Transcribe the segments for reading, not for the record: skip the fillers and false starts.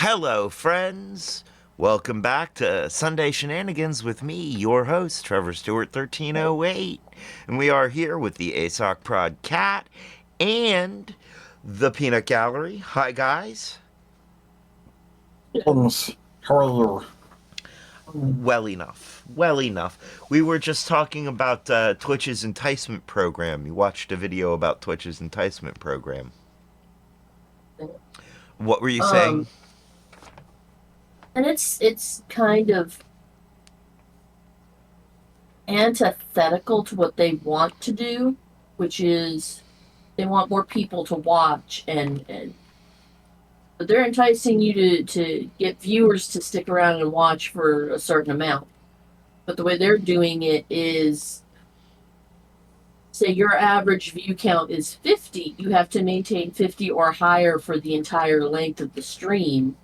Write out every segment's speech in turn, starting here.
Hello, friends. Welcome back to Sunday Shenanigans with me, your host, Trevor Stewart 1308. And we are here with the ASOC Prod Cat and the Peanut Gallery. Hi, guys. How are you? Well enough. Well enough. We were just talking about Twitch's enticement program. You watched a video about Twitch's enticement program. What were you saying? Um, and it's kind of antithetical to what they want to do, which is they want more people to watch and but they're enticing you to get viewers to stick around and watch for a certain amount. But the way they're doing it is say your average view count is 50, you have to maintain 50 or higher for the entire length of the stream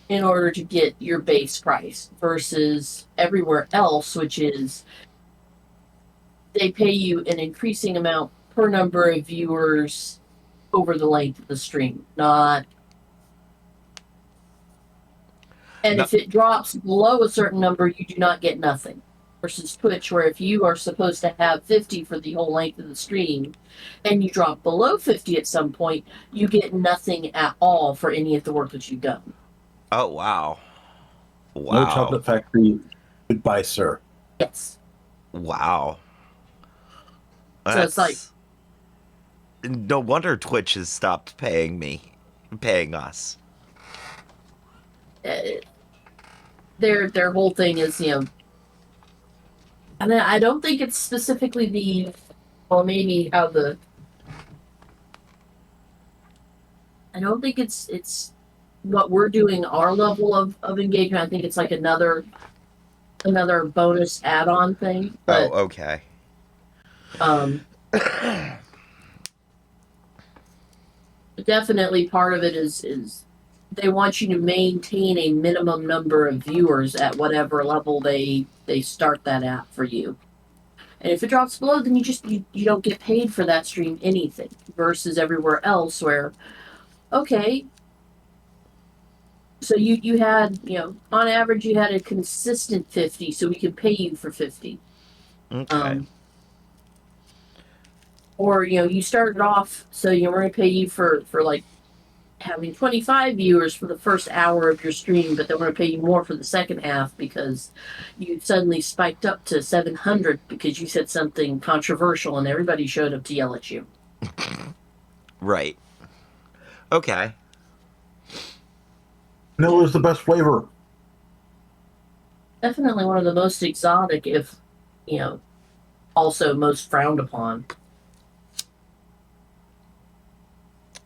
in order to get your base price versus everywhere else, which is they pay you an increasing amount per number of viewers over the length of the stream, not. And No. if it drops below a certain number, you do not get nothing. Versus Twitch, where if you are supposed to have 50 for the whole length of the stream and you drop below 50 at some point, you get nothing at all for any of the work that you've done. Oh, wow. No Wow. chocolate factory. Goodbye, sir. Yes. Wow. So it's like, That's no wonder Twitch has stopped paying us. uh, their whole thing is, and I don't think it's specifically maybe how I don't think it's what we're doing, our level of engagement. I think it's like another bonus add-on thing. Oh, But okay. um definitely part of it is they want you to maintain a minimum number of viewers at whatever level they start that at for you. And if it drops below, then you don't get paid for that stream anything. Versus everywhere else where, okay, so you had, on average you had a consistent 50, so we could pay you for 50. Okay. Or you started off, so we're going to pay you for like having 25 viewers for the first hour of your stream, but then we're going to pay you more for the second half because you suddenly spiked up to 700 because you said something controversial and everybody showed up to yell at you. Right. Okay. Vanilla is the best flavor. Definitely one of the most exotic, if also most frowned upon.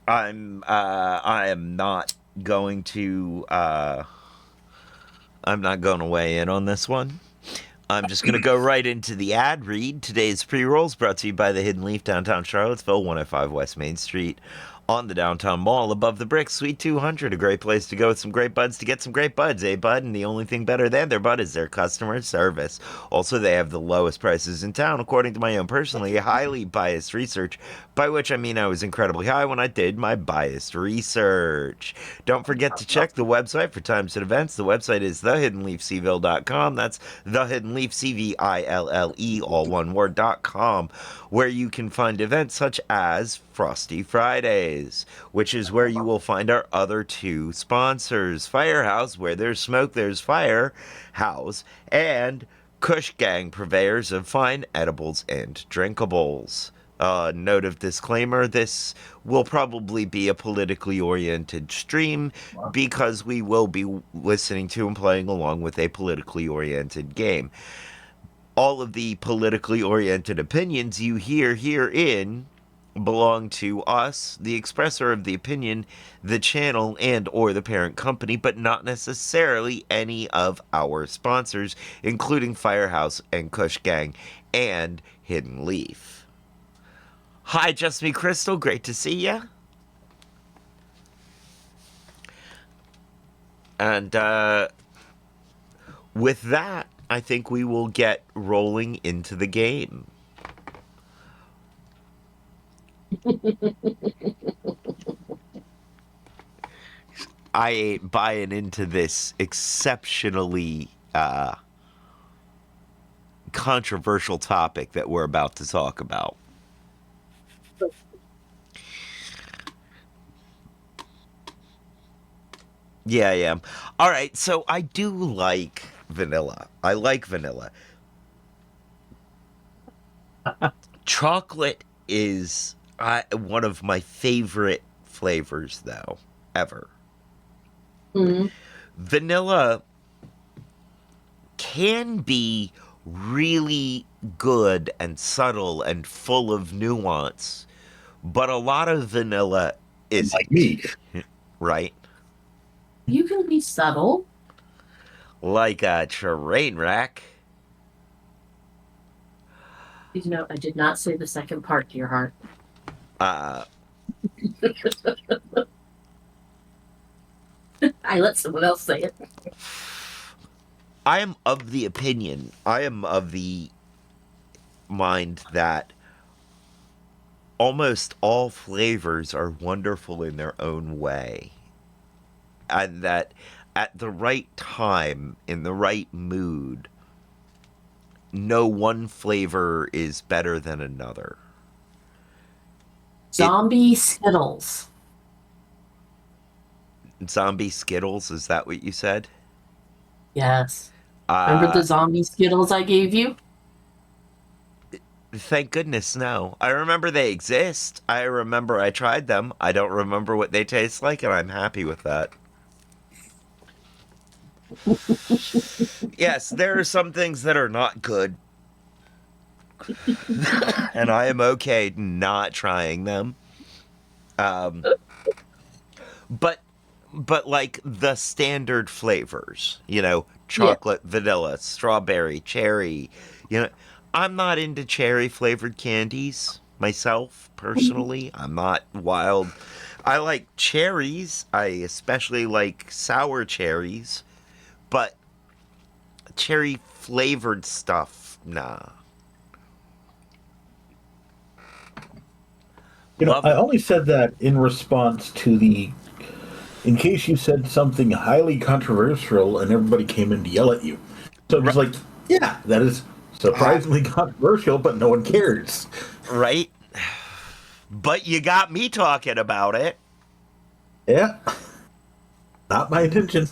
I am not going to I'm not going to weigh in on this one. I'm just going to go right into the ad read. Today's pre-rolls brought to you by the Hidden Leaf, downtown Charlottesville, 105 West Main Street, on the downtown mall, above the bricks, Suite 200. A great place to go with some great buds to get some great buds, eh, bud? And the only thing better than their bud is their customer service. Also, they have the lowest prices in town, according to my own personally highly biased research, by which I mean I was incredibly high when I did my biased research. Don't forget to check the website for times and events. The website is thehiddenleafcville.com. That's thehiddenleaf, all one word.com, where you can find events such as Frosty Fridays, which is where you will find our other two sponsors, Firehouse, where there's smoke, there's fire, house, and Kush Gang, purveyors of fine edibles and drinkables. Note of disclaimer, this will probably be a politically oriented stream because we will be listening to and playing along with a politically oriented game. All of the politically oriented opinions you hear herein belong to us, the expressor of the opinion, the channel, and or the parent company, but not necessarily any of our sponsors, including Firehouse and Kush Gang and Hidden Leaf. Hi, Just Me Crystal, great to see ya. And with that, I think we will get rolling into the game. I ain't buying into this exceptionally controversial topic that we're about to talk about. Yeah, yeah. All right, so I do like vanilla. I like vanilla. Chocolate is one of my favorite flavors, though, ever. Mm, Vanilla can be really good and subtle and full of nuance, but a lot of vanilla Like isn't, me. right? you can be subtle. Like a train wreck. You know, I did not say the second part, dear heart. Uh, I let someone else say it. I am of the opinion, I am of the mind that almost all flavors are wonderful in their own way. And that at the right time, in the right mood, no one flavor is better than another. It Zombie Skittles. zombie Skittles, is that what you said? Yes. Remember Uh the zombie Skittles I gave you? thank goodness no. I remember they exist. I remember I tried them. I don't remember what they taste like and I'm happy with that. Yes, there are some things that are not good and I am okay not trying them. Um but like the standard flavors, Yeah. chocolate, vanilla, strawberry, cherry, you know, I'm not into cherry flavored candies myself personally. I'm not wild. I like cherries. I especially like sour cherries, but cherry flavored stuff, nah. I Love. only said that in response to in case you said something highly controversial and everybody came in to yell at you. So I'm just like, yeah, that is surprisingly controversial, but no one cares. Right? But you got me talking about it. Yeah, not my intention.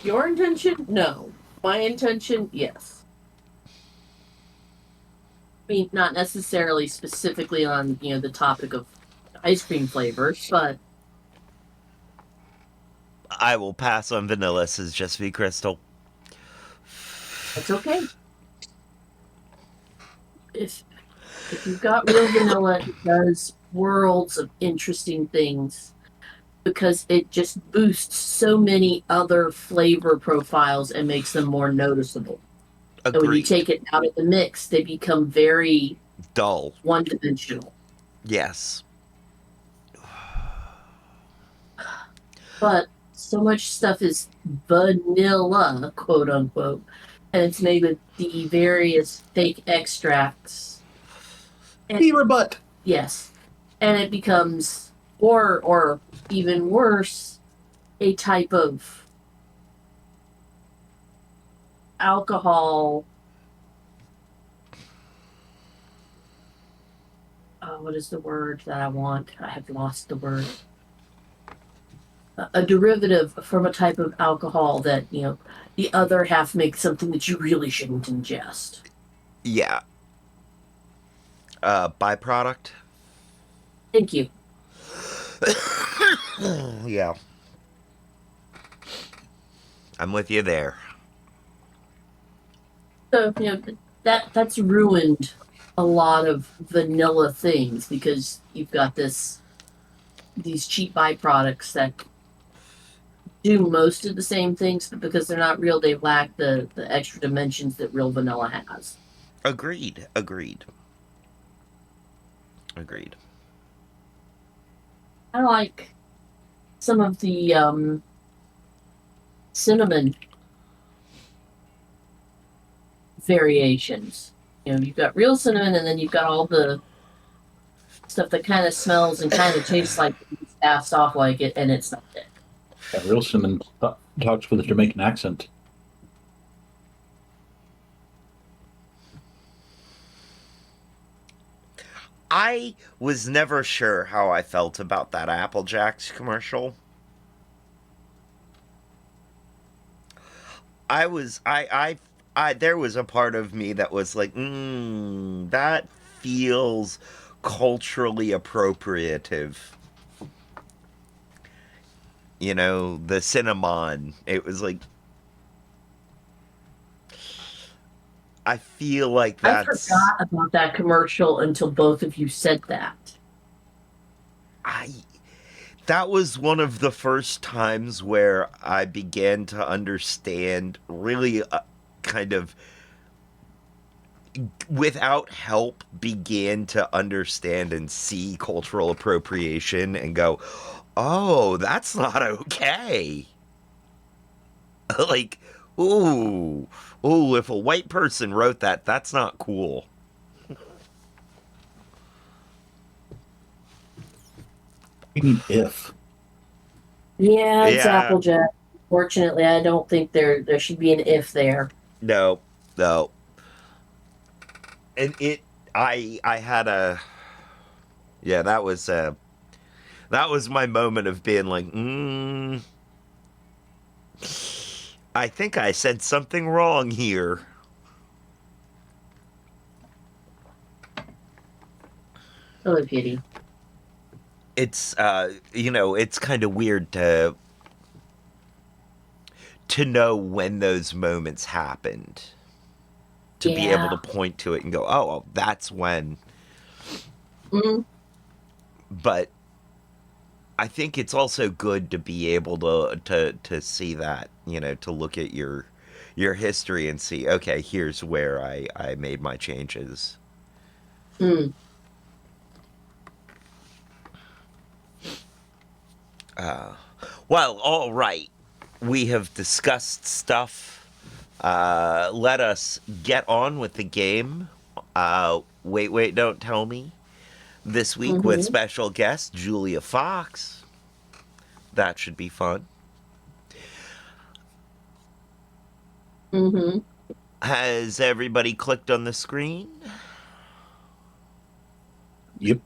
Your intention? No. My intention? Yes. I mean, not necessarily specifically on, the topic of ice cream flavors, but I will pass on vanilla, says Just Be Crystal. that's okay. If if you've got real vanilla, it does worlds of interesting things because it just boosts so many other flavor profiles and makes them more noticeable. And when you Agreed. take it out of the mix, they become very Dull. one dimensional. Yes. But so much stuff is vanilla, quote unquote, and it's made with the various fake extracts. And Beaver butt. yes, and it becomes, or even worse, a type of alcohol. What is the word that I want? I have lost the word. A derivative from a type of alcohol that the other half makes something that you really shouldn't ingest. Yeah. Byproduct. Thank you. Yeah. I'm with you there. So that's ruined a lot of vanilla things because you've got these cheap byproducts that do most of the same things, but because they're not real, they lack the extra dimensions that real vanilla has. Agreed. Agreed. Agreed. I like some of the cinnamon variations. You've got real cinnamon, and then you've got all the stuff that kind of smells and kind of tastes like it's passed off like it, and it's not it. Yeah, real Simmons talks with a Jamaican accent. I was never sure how I felt about that Apple Jacks commercial. I was there was a part of me that was like, that feels culturally appropriative. You know, the cinnamon. It was like, I feel like I that's forgot about that commercial until both of you said that. I that was one of the first times where I began to understand really kind of without help began to understand and see cultural appropriation and go, "Oh, that's not okay." Like, ooh, ooh, if a white person wrote that, that's not cool. We need if. Yeah, it's Yeah, Applejack. Fortunately, I don't think there should be an if there. no, no. And I had a, yeah, that was my moment of being like, I think I said something wrong here. Oh, pity. It's it's kind of weird to know when those moments happened, to be able to Yeah. point to it and go, oh, well, that's when. Mm, But I think it's also good to be able to see that, to look at your history and see, okay, here's where I made my changes. mm. Well, all right. We have discussed stuff. Let us get on with the game. Wait, wait, don't tell me. This week with Mm-hmm. special guest Julia Fox. That should be fun. Mm-hmm. Has everybody clicked on the screen? Yep.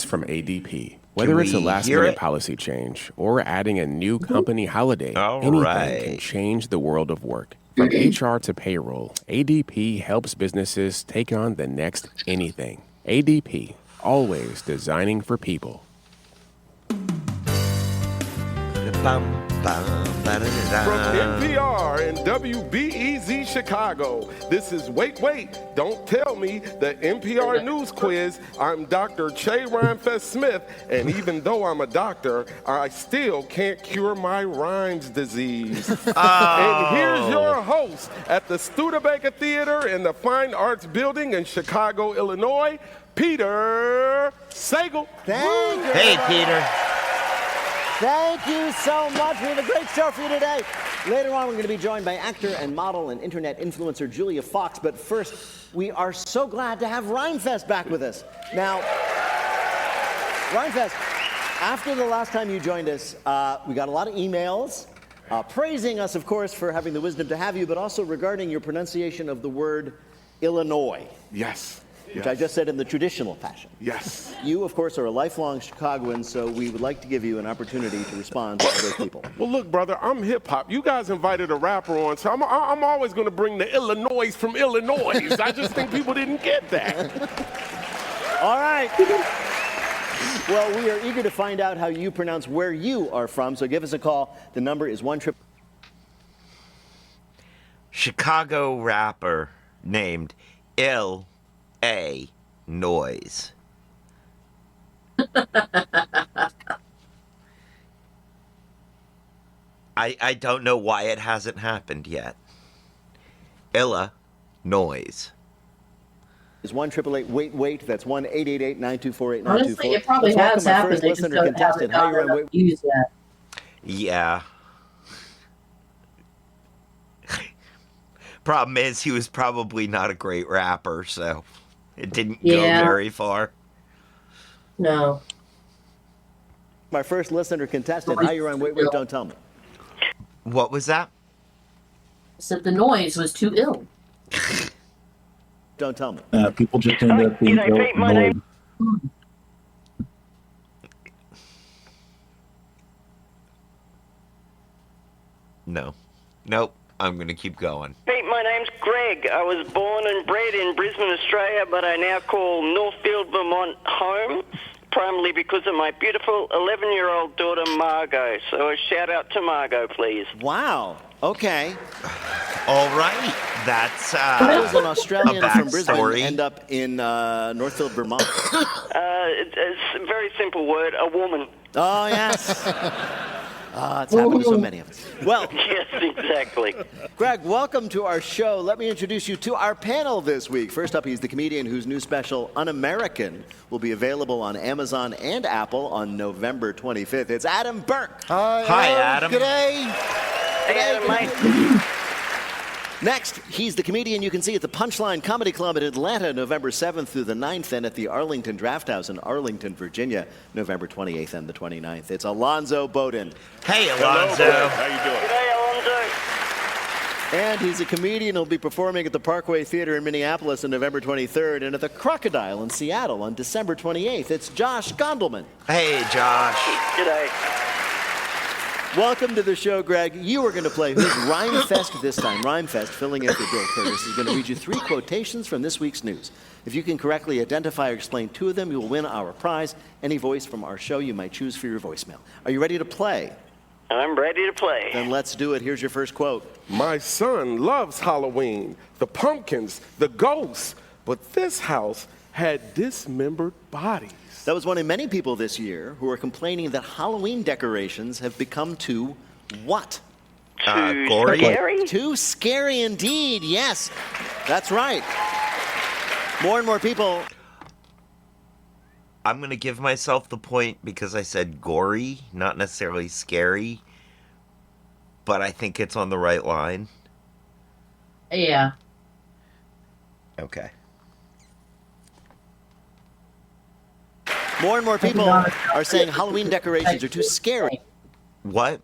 From ADP. Can Whether it's a we last hear minute it? policy change or adding a new company holiday, All anything can right. change the world of work. From HR to payroll, ADP helps businesses take on the next anything. ADP, always designing for people. From NPR and WBEZ Chicago, this is Wait, Wait, Don't Tell Me, the NPR News Quiz. I'm Dr. Che Rhymefest Smith, and even though I'm a doctor, I still can't cure my rhymes disease. And here's your host at the Studebaker Theater in the Fine Arts Building in Chicago, Illinois, Peter Sagal. Thank you. Hey, Peter. Thank you so much. We have a great show for you today. Later on, we're going to be joined by actor and model and internet influencer Julia Fox. But first, we are so glad to have Rhymefest back with us. Now, Rhymefest, after the last time you joined us, we got a lot of emails praising us, of course, for having the wisdom to have you, but also regarding your pronunciation of the word Illinois. Yes. Which I just said in the traditional fashion. Yes. You, of course, are a lifelong Chicagoan, so we would like to give you an opportunity to respond to those people. Well, look, brother, I'm hip-hop. You guys invited a rapper on, so I'm always going to bring the Illinois from Illinois. I just think people didn't get that. All right. Well, we are eager to find out how you pronounce where you are from, so give us a call. The number is 1 triple. Chicago rapper named L.A. Noise. I don't know why it hasn't happened yet. Illa Noise. Is 1-888 wait wait. That's 1-888-924-8924. Honestly, it probably Let's welcome has our happened. first They just listener haven't contestant. How you gotten on enough views yet. Yeah. Problem is, he was probably not a great rapper, so it didn't go Yeah. very far. No. My first listener contestant. Hi, you're on Wait, Wait, Don't Tell Me. What was that? I said the noise was too ill. Don't tell me. People just end up being annoyed. No. Nope. I'm going to keep going. Pete, my name's Greg. I was born and bred in Brisbane, Australia, but I now call Northfield, Vermont home, primarily because of my beautiful 11-year-old daughter, Margot. So a shout-out to Margot, please. Wow. Okay. All right. That's I was an Australian a from Brisbane, backstory. end up in Northfield, Vermont. It's a very simple word, a woman. Oh, yes. It's happened to so many of us. Well, Yes, exactly. Greg, welcome to our show. Let me introduce you to our panel this week. First up, he's the comedian whose new special, Un-American, will be available on Amazon and Apple on November 25th. It's Adam Burke. Hi, Adam. G'day. Hey, Adam, mate. Next, he's the comedian you can see at the Punchline Comedy Club in Atlanta, November 7th through the 9th, and at the Arlington Draft House in Arlington, Virginia, November 28th and the 29th. It's Alonzo Bowden. Hey, Alonzo. How you doing? G'day, Alonzo. And he's a comedian who'll be performing at the Parkway Theater in Minneapolis on November 23rd and at the Crocodile in Seattle on December 28th. It's Josh Gondelman. Hey, Josh. G'day. Welcome to the show, Greg. You are going to play Who's Rhyme Fest this time. Rhyme Fest, filling in for Bill Curtis, is going to read you 3 quotations from this week's news. If you can correctly identify or explain 2 of them, you will win our prize. Any voice from our show you might choose for your voicemail. Are you ready to play? I'm ready to play. Then let's do it. Here's your first quote. My son loves Halloween, the pumpkins, the ghosts, but this house had dismembered bodies. That was one of many people this year who are complaining that Halloween decorations have become too what? Gory. Scary? Too scary indeed. Yes, that's right. More and more people. I'm going to give myself the point because I said gory, not necessarily scary, but I think it's on the right line. Yeah. Okay. More and more people are saying Halloween decorations are too scary. What?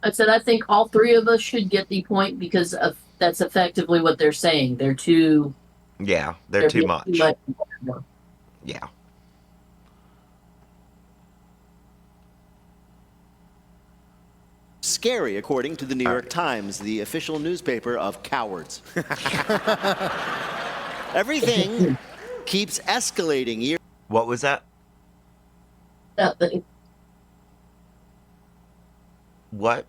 I said I think all 3 of us should get the point because that's effectively what they're saying. They're too. Yeah, they're too much. Yeah. Scary, according to the New York Times, the official newspaper of cowards. Everything keeps escalating year. What was that? That What?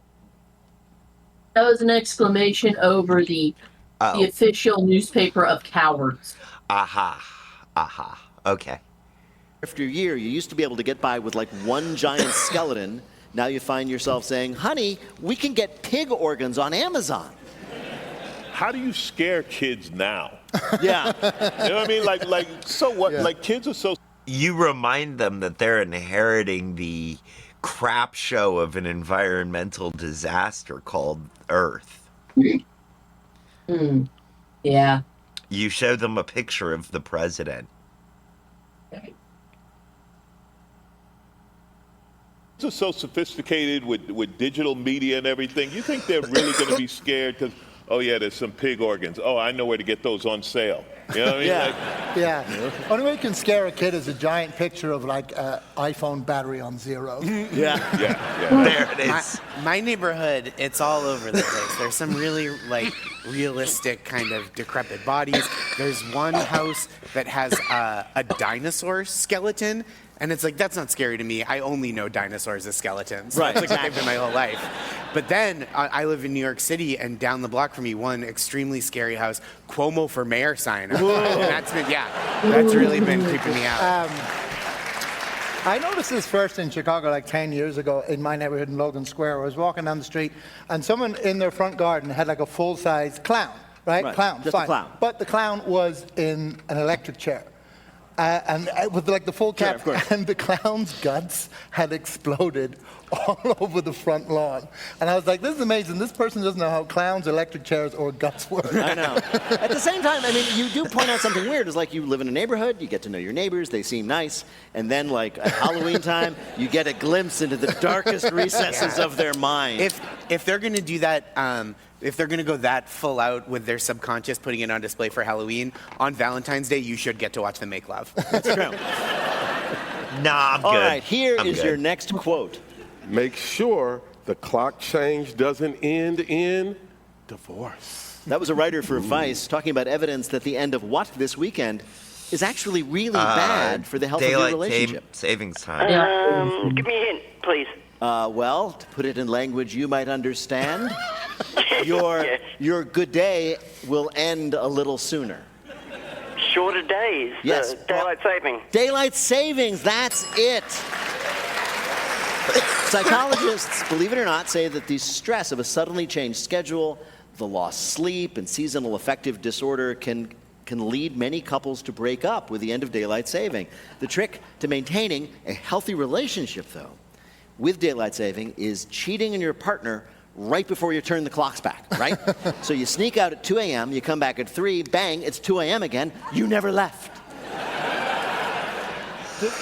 was an exclamation over the Oh. official newspaper of cowards. Aha. Aha. Okay. After year, you used to be able to get by with like one giant skeleton. Now you find yourself saying, honey, we can get pig organs on Amazon. How do you scare kids now? Yeah. You know what I mean? Like, so what? Yeah. Like, kids are so. You remind them that they're inheriting the crap show of an environmental disaster called Earth. Yeah. You show them a picture of the president. Kids are so sophisticated with digital media and everything. You think they're really going to be scared because, oh yeah, there's some pig organs. Oh, I know where to get those on sale. You know what I mean? Yeah. Like, Yeah. Only way you can scare a kid is a giant picture of like an iPhone battery on 0. Yeah. yeah. There it is. My neighborhood, it's all over the place. There's some really like realistic kind of decrepit bodies. There's one house that has a dinosaur skeleton. And it's like, that's not scary to me. I only know dinosaurs as skeletons. Right, That's like what they've been my whole life. But then I live in New York City, and down the block from me, one extremely scary house, Cuomo for mayor sign. And that's been, that's really been creeping me out. I noticed this first in Chicago like 10 years ago in my neighborhood in Logan Square. I was walking down the street, and someone in their front garden had like a full-size clown, right? Right, Clown, just a fine. clown. But the clown was in an electric chair. and with like the full cap, of course. and the clown's guts had exploded all over the front lawn. And I was like, this is amazing. This person doesn't know how clowns, electric chairs, or guts work. I know. At the same time, I mean, you do point out something weird. It's like you live in a neighborhood, you get to know your neighbors, they seem nice, and then like at Halloween time, you get a glimpse into the darkest recesses of their mind. If they're going to do that, if they're going to go that full out with their subconscious, putting it on display for Halloween, on Valentine's Day, you should get to watch them make love. That's true. Nah, I'm good. All right, here I'm is good. your next quote. Make sure the clock change doesn't end in divorce. That was a writer for Vice talking about evidence that the end of what this weekend is actually really bad for the health of your relationship. Savings time. Give me a hint, please. Well, to put it in language you might understand, your good day will end a little sooner. Shorter days. Yes. Daylight saving. Daylight savings, that's it. Psychologists, believe it or not, say that the stress of a suddenly changed schedule, the lost sleep, and seasonal affective disorder can lead many couples to break up with the end of daylight saving. The trick to maintaining a healthy relationship, though, with daylight saving is cheating on your partner right before you turn the clocks back, right? So you sneak out at 2 a.m., you come back at 3, bang, it's 2 a.m. again, you never left.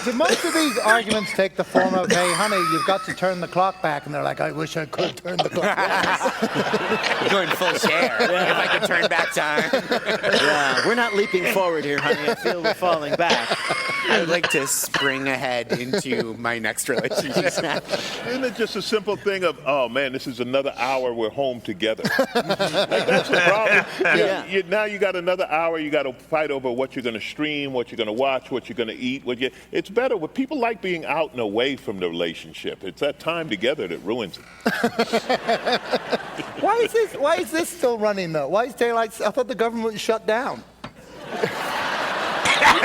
Do most of these arguments take the form of, hey, honey, you've got to turn the clock back? And they're like, I wish I could turn the clock back. Going full share. If I could turn back time. Yeah, we're not leaping forward here, honey. I feel we're falling back. I would like to spring ahead into my next relationship. Isn't it just a simple thing of, oh man, this is another hour we're home together? Like, that's the problem. Yeah. Now you got another hour. You got to fight over what you're going to stream, what you're going to watch, what you're going to eat. It's better. People like being out and away from the relationship. It's that time together that ruins it. Why is this still running, though? Why is daylight? I thought the government was shut down.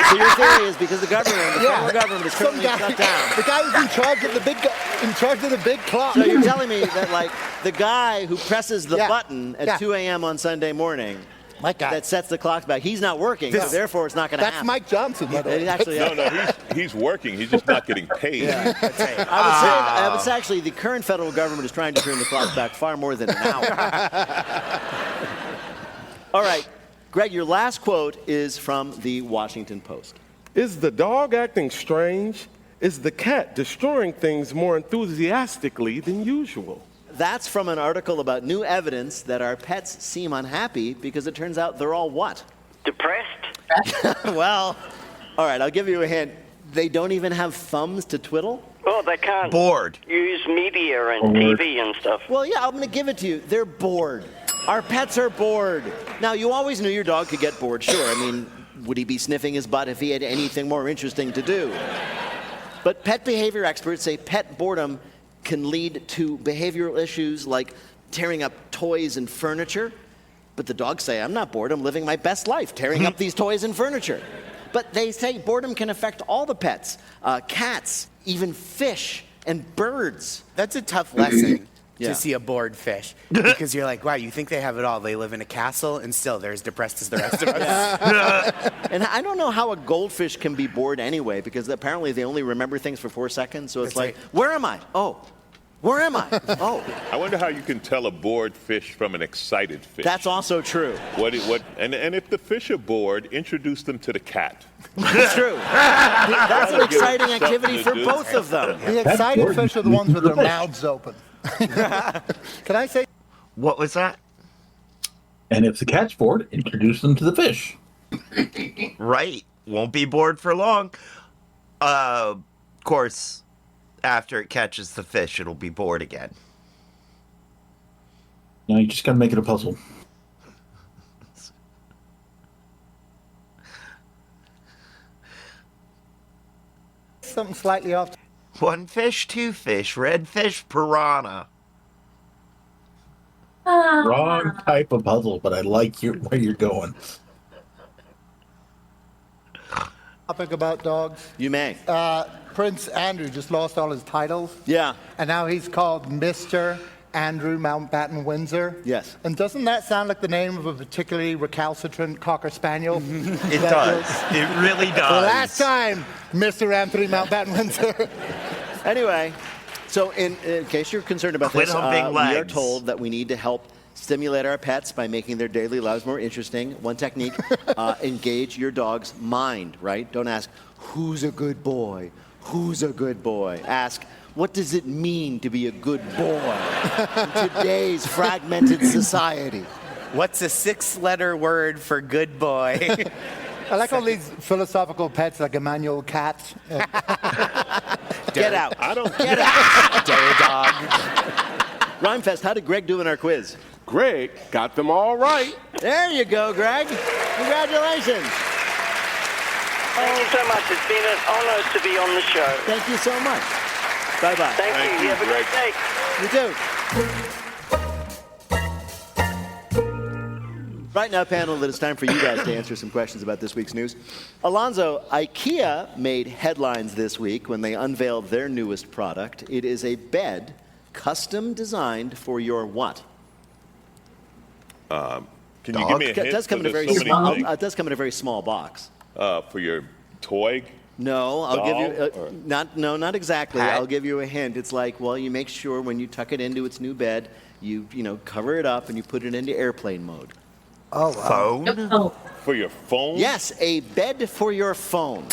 So your theory is because the federal government is currently shut down. The guy who's in charge of the big clock. So you're telling me that, like, the guy who presses the button at 2 a.m. on Sunday morning, that sets the clocks back, he's not working, so therefore it's not going to happen. That's Mike Johnson, by the way. Actually, he's working. He's just not getting paid. Yeah. I would say actually the current federal government is trying to turn the clocks back far more than an hour. All right, Greg, your last quote is from the Washington Post. Is the dog acting strange? Is the cat destroying things more enthusiastically than usual? That's from an article about new evidence that our pets seem unhappy because it turns out they're all what? Depressed? Well, all right, I'll give you a hint. They don't even have thumbs to twiddle. Oh, they can't Bored. use media and TV and stuff. Well, yeah, I'm going to give it to you. They're bored. Our pets are bored. Now, you always knew your dog could get bored, sure. I mean, would he be sniffing his butt if he had anything more interesting to do? But pet behavior experts say pet boredom can lead to behavioral issues like tearing up toys and furniture. But the dogs say, I'm not bored, I'm living my best life, tearing up these toys and furniture. But they say boredom can affect all the pets, cats, even fish and birds. That's a tough lesson to see a bored fish. Because you're like, wow, you think they have it all. They live in a castle, and still they're as depressed as the rest of us. And I don't know how a goldfish can be bored anyway, because apparently they only remember things for 4 seconds. So it's like, where am I? Oh, where am I? Oh. I wonder how you can tell a bored fish from an excited fish. That's also true. And if the fish are bored, introduce them to the cat. That's true. That's an exciting activity for both of them. The excited fish are the ones with their mouths open. Can I say? What was that? And if the cat's bored, introduce them to the fish. Right. Won't be bored for long. Of course, after it catches the fish, it'll be bored again. Now you just got to make it a puzzle. Something slightly off. 1 fish, 2 fish, red fish, piranha. Wrong type of puzzle, but I like where you're going. Topic about dogs. You may. Prince Andrew just lost all his titles. Yeah. And now he's called Mr. Andrew Mountbatten Windsor. Yes. And doesn't that sound like the name of a particularly recalcitrant Cocker Spaniel? It does. It really does. The last time, Mr. Anthony Mountbatten Windsor. Anyway, so in case you're concerned about Quit this, humping we are legs. told that we need to help stimulate our pets by making their daily lives more interesting. One technique, engage your dog's mind, right? Don't ask, who's a good boy? Who's a good boy? Ask, what does it mean to be a good boy in today's fragmented society? What's a 6-letter word for good boy? I like all these philosophical pets like Emmanuel Cat. Get out. I don't Get out. Day dog. Rhymefest, how did Greg do in our quiz? Greg got them all right. There you go, Greg. Congratulations. Thank you so much. It's been an honor to be on the show. Thank you so much. Bye-bye. Thank you. You have a Greg. great day. You too. Right now, panel, it is time for you guys to answer some questions about this week's news. Alonzo, IKEA made headlines this week when they unveiled their newest product. It is a bed custom designed for your what? Can you give me a hint? It does come in a very There's so many small. things. It does come in a very small box. For your toy. No, I'll give you Doll, not exactly. Hat? I'll give you a hint. It's like, well, you make sure when you tuck it into its new bed, you cover it up and you put it into airplane mode. Oh, wow. Phone? Oh, For your phone? Yes, a bed for your phone.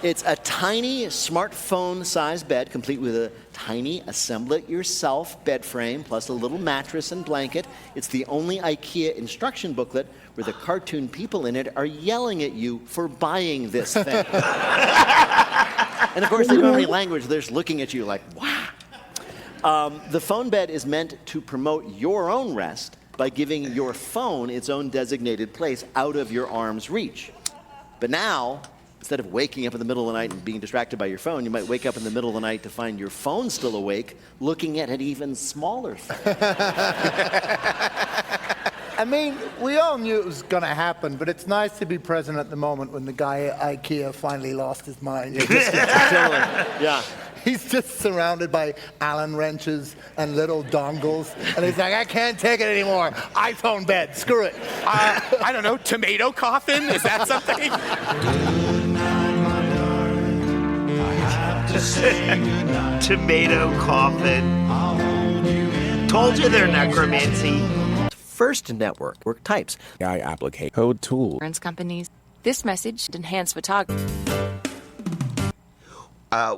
It's a tiny smartphone-sized bed, complete with a tiny assemble-it-yourself bed frame, plus a little mattress and blanket. It's the only IKEA instruction booklet where the cartoon people in it are yelling at you for buying this thing. And of course, they don't have any language. They're just looking at you like, wow. The phone bed is meant to promote your own rest by giving your phone its own designated place out of your arm's reach. But now, instead of waking up in the middle of the night and being distracted by your phone, you might wake up in the middle of the night to find your phone still awake, looking at an even smaller thing. I mean, we all knew it was going to happen, but it's nice to be present at the moment when the guy at IKEA finally lost his mind. Yeah. He's just surrounded by Allen wrenches and little dongles, and he's like, I can't take it anymore. iPhone bed, screw it. I don't know, tomato coffin? Is that something? Tomato coffin. Told you they're necromancy. First network types. AI applicate code tool. Insurance companies. This message enhanced photography.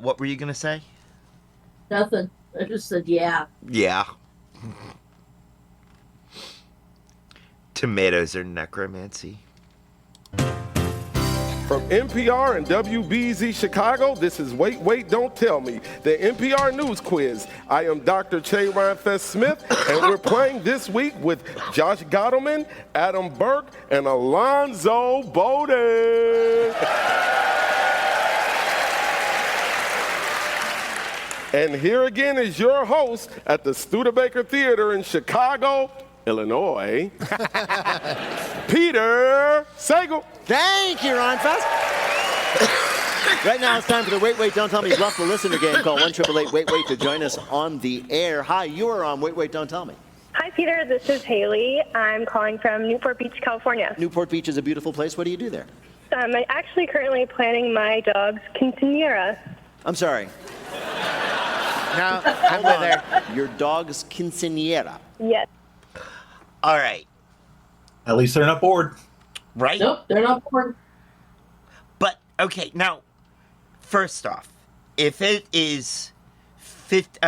What were you gonna say? nothing. I just said, yeah. Yeah. Tomatoes are necromancy. From NPR and WBEZ Chicago, this is Wait, Wait, Don't Tell Me, the NPR News Quiz. I am Dr. Che Rhinefest Smith, and we're playing this week with Josh Gottleman, Adam Burke, and Alonzo Bowden. And here again is your host at the Studebaker Theater in Chicago, Illinois, Peter Sagal. Thank you, Ron Fest. Right now it's time for the Wait, Wait, Don't Tell Me Bluff the Listener game. Call 1-888-WAIT-WAIT to join us on the air. Hi, you are on Wait, Wait, Don't Tell Me. Hi, Peter. This is Haley. I'm calling from Newport Beach, California. Newport Beach is a beautiful place. What do you do there? I'm actually currently planning my dog's quinceanera. I'm sorry. No, I'm with her. Your dog's quinceanera. Yes. All right. At least they're not bored. Right? Nope, they're not born. But, okay, now, first off, if it is 15,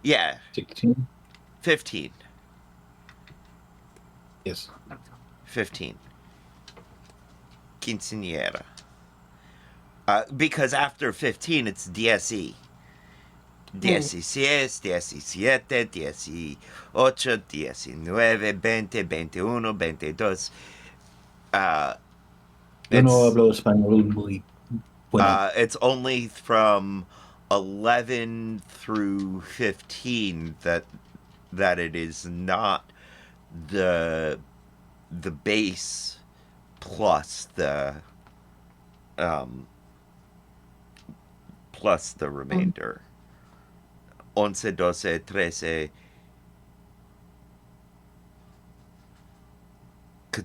16? 15. Yes. 15. Quinceañera. Because after 15, it's DSE. 16, 17, 18, 19, 20, 21, 22. Yo no hablo español muy bueno. It's only from 11 through 15 that it is not the base plus the remainder. 11, 12, 13,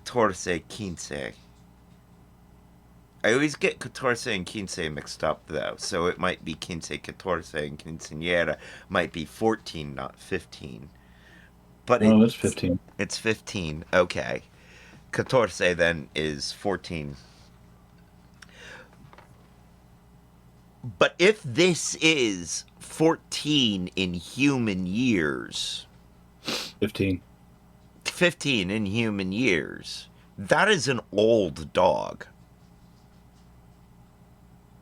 14, 15. I always get 14 and 15 mixed up, though, so it might be 15, 14, and quinceañera might be 14, not 15. But No, it's 15. It's 15, okay. 14 then is 14. But if this is 14 in human years... 15. 15 in human years, that is an old dog.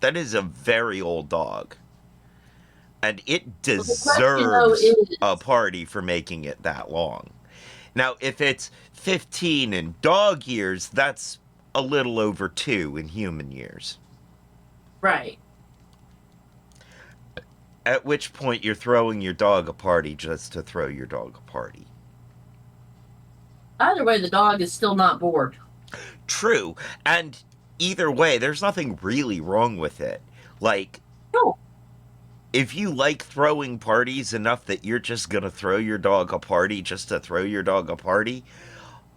That is a very old dog. And it deserves a party for making it that long. Now, if it's 15 in dog years, that's a little over 2 in human years. Right. At which point you're throwing your dog a party just to throw your dog a party. Either way, the dog is still not bored. True. And either way, there's nothing really wrong with it. Like, no. If you like throwing parties enough that you're just going to throw your dog a party just to throw your dog a party,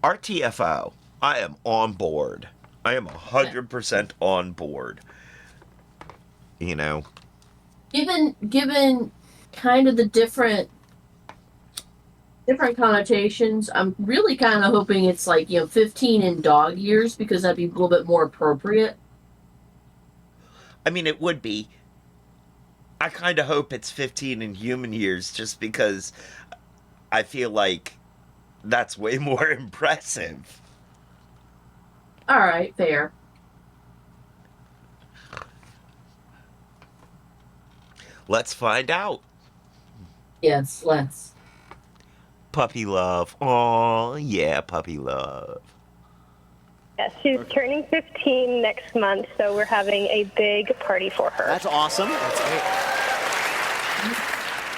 RTFO, I am on board. I am 100% on board. You know? Given kind of the different connotations, I'm really kind of hoping it's like, 15 in dog years, because that'd be a little bit more appropriate. I mean, it would be. I kind of hope it's 15 in human years, just because I feel like that's way more impressive. All right, fair. Let's find out. Yes, let's. Puppy love. Oh, yeah, puppy love. Yes, she's turning 15 next month, so we're having a big party for her. That's awesome. That's great.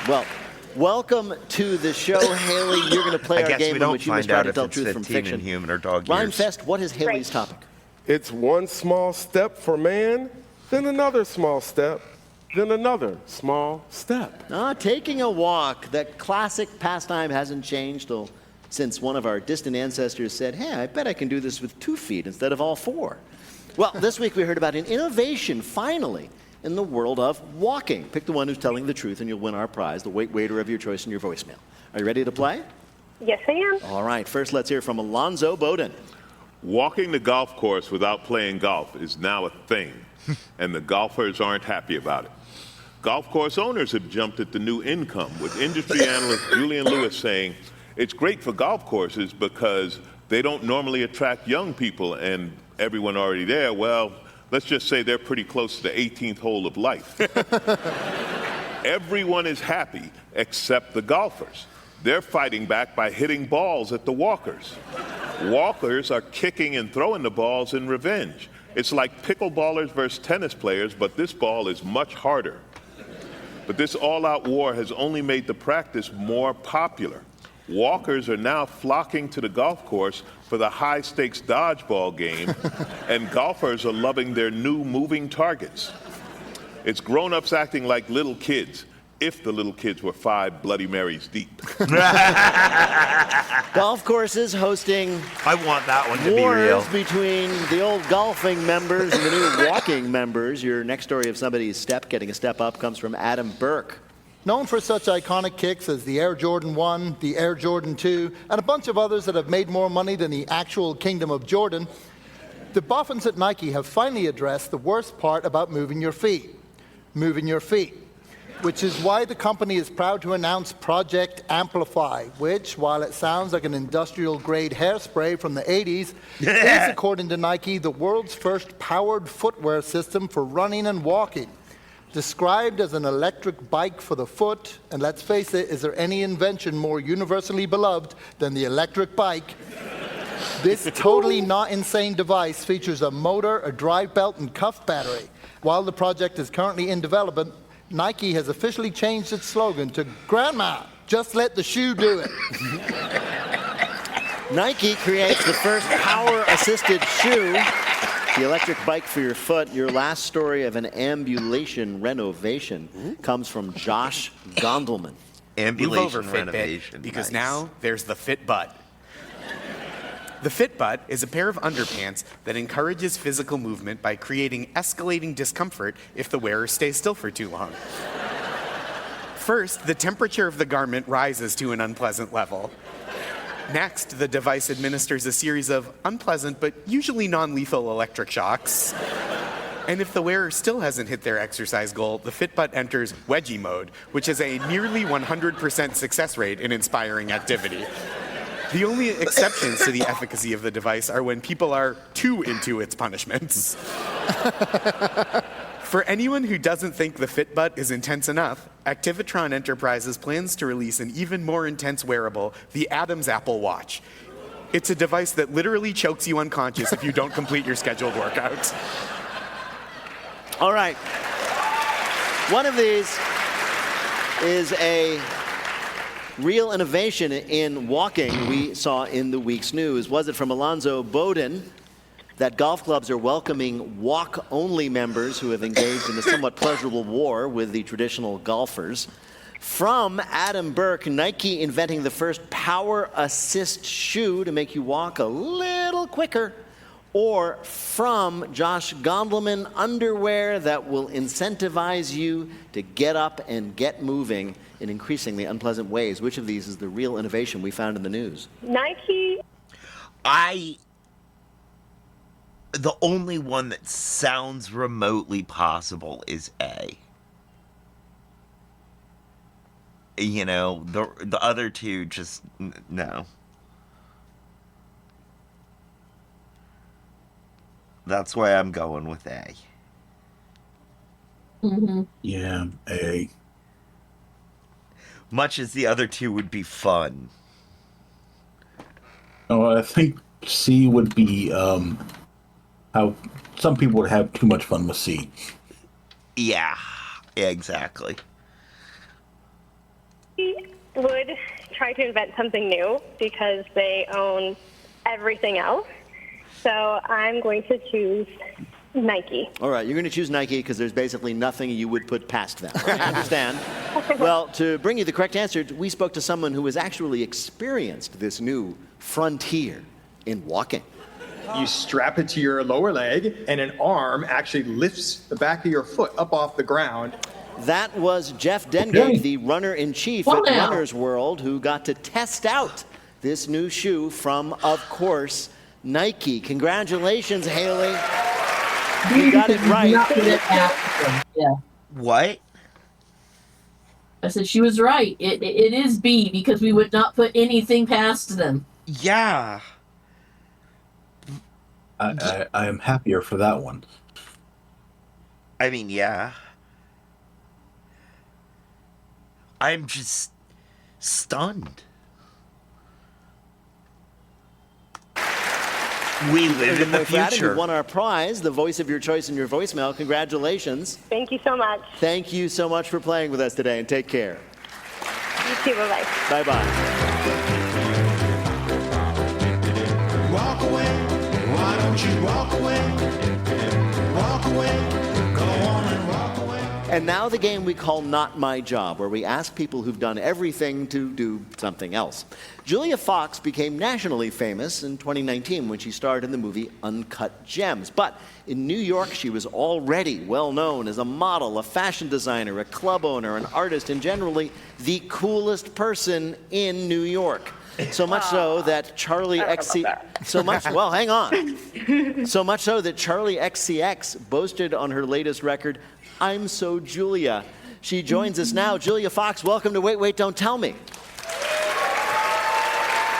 Well, welcome to the show, Haley. You're going to play our game in which you must try to tell truth from fiction. Human or dog years. Rhymefest, what is Haley's topic? It's one small step for man, then another small step, then another small step. Taking a walk. That classic pastime hasn't changed since one of our distant ancestors said, hey, I bet I can do this with 2 feet instead of all 4. Well, this week we heard about an innovation, finally, in the world of walking. Pick the one who's telling the truth and you'll win our prize, the waiter of your choice in your voicemail. Are you ready to play? Yes, I am. All right, first let's hear from Alonzo Bowden. Walking the golf course without playing golf is now a thing, and the golfers aren't happy about it. Golf course owners have jumped at the new income, with industry analyst Julian Lewis saying it's great for golf courses because they don't normally attract young people and everyone already there, well, let's just say they're pretty close to the 18th hole of life. Everyone is happy except the golfers. They're fighting back by hitting balls at the walkers. Walkers are kicking and throwing the balls in revenge. It's like pickleballers versus tennis players, but this ball is much harder. But this all-out war has only made the practice more popular. Walkers are now flocking to the golf course for the high-stakes dodgeball game, and golfers are loving their new moving targets. It's grown-ups acting like little kids, if the little kids were 5 Bloody Marys deep. Golf courses hosting I want that one to be real. Wars between the old golfing members and the new walking members. Your next story of somebody's getting a step up comes from Adam Burke. Known for such iconic kicks as the Air Jordan 1, the Air Jordan 2, and a bunch of others that have made more money than the actual Kingdom of Jordan, the boffins at Nike have finally addressed the worst part about moving your feet. Moving your feet. Which is why the company is proud to announce Project Amplify, which, while it sounds like an industrial-grade hairspray from the 80s, is, according to Nike, the world's first powered footwear system for running and walking. Described as an electric bike for the foot, and let's face it, is there any invention more universally beloved than the electric bike? This totally not insane device features a motor, a drive belt, and cuff battery. While the project is currently in development, Nike has officially changed its slogan to Grandma, just let the shoe do it. Nike creates the first power-assisted shoe The electric bike for your foot. Your last story of an ambulation renovation comes from Josh Gondelman. Ambulation Move over, Fitbit, renovation. because nice. now there's the Fit Butt. The Fit Butt is a pair of underpants that encourages physical movement by creating escalating discomfort if the wearer stays still for too long. First, the temperature of the garment rises to an unpleasant level. Next, the device administers a series of unpleasant but usually non-lethal electric shocks. And if the wearer still hasn't hit their exercise goal, the Fitbut enters wedgie mode, which is a nearly 100% success rate in inspiring activity. The only exceptions to the efficacy of the device are when people are too into its punishments. For anyone who doesn't think the Fitbut is intense enough, Activitron Enterprises plans to release an even more intense wearable, the Adam's Apple Watch. It's a device that literally chokes you unconscious if you don't complete your scheduled workouts. All right. One of these is a real innovation in walking we saw in the week's news. Was it from Alonzo Bowden that golf clubs are welcoming walk-only members who have engaged in a somewhat pleasurable war with the traditional golfers? From Adam Burke, Nike inventing the first power assist shoe to make you walk a little quicker? Or from Josh Gondelman, underwear that will incentivize you to get up and get moving in increasingly unpleasant ways? Which of these is the real innovation we found in the news? Nike. The only one that sounds remotely possible is A. You know, the other two just, no. That's why I'm going with A. Mm-hmm. Yeah, A. Much as the other two would be fun. Oh, I think C would be how some people would have too much fun with C. Yeah, exactly. Nike would try to invent something new because they own everything else. So I'm going to choose Nike. All right, you're going to choose Nike because there's basically nothing you would put past them. I understand. Well, to bring you the correct answer, we spoke to someone who has actually experienced this new frontier in walking. You strap it to your lower leg, and an arm actually lifts the back of your foot up off the ground. That was Jeff Dengate, the runner-in-chief at Runner's World, who got to test out this new shoe from, of course, Nike. Congratulations, Haley. You got it right. Yeah. What? I said she was right. It is B because we would not put anything past them. Yeah. I am happier for that one. I mean, yeah. I'm just stunned. We live in the future. You won our prize, the voice of your choice in your voicemail. Congratulations. Thank you so much. Thank you so much for playing with us today, and take care. You too. Bye-bye. Bye-bye. Walk away. Why don't you walk away? Walk away. Go on and walk away. And now the game we call Not My Job, where we ask people who've done everything to do something else. Julia Fox became nationally famous in 2019 when she starred in the movie Uncut Gems. But in New York, she was already well known as a model, a fashion designer, a club owner, an artist, and generally the coolest person in New York. So much so that Charlie So much so that Charlie XCX boasted on her latest record, "I'm So Julia." She joins us now. Julia Fox, welcome to Wait, Wait, Don't Tell Me.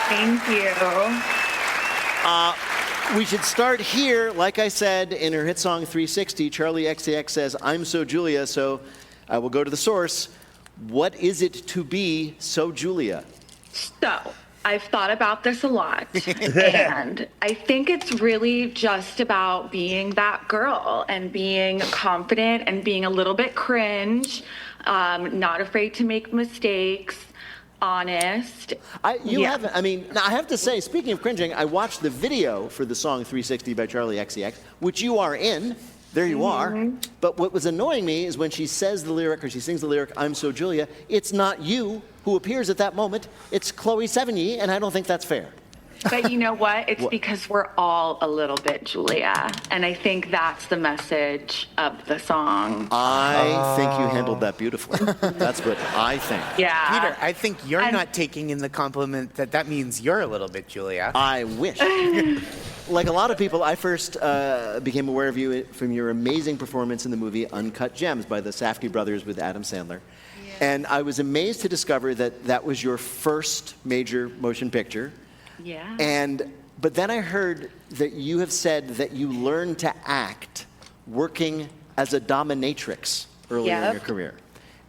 Thank you. We should start here. Like I said, in her hit song 360, Charlie XCX says, "I'm So Julia," so I will go to the source. What is it to be so Julia? So, I've thought about this a lot, and I think it's really just about being that girl and being confident and being a little bit cringe, not afraid to make mistakes, honest. You haven't. I mean, now I have to say, speaking of cringing, I watched the video for the song 360 by Charlie XCX, which you are in. There you are. But what was annoying me is when she says the lyric, or she sings the lyric, I'm so Julia, it's not you who appears at that moment. It's Chloe Sevigny, and I don't think that's fair. But you know what? It's What? because we're all a little bit Julia. And I think that's the message of the song. I think you handled that beautifully. That's what I think. Yeah. Peter, I think you're not taking in the compliment that means you're a little bit Julia. I wish. Like a lot of people, I first became aware of you from your amazing performance in the movie Uncut Gems by the Safdie brothers with Adam Sandler. And I was amazed to discover that that was your first major motion picture. Yeah. But then I heard that you have said that you learned to act working as a dominatrix earlier in your career.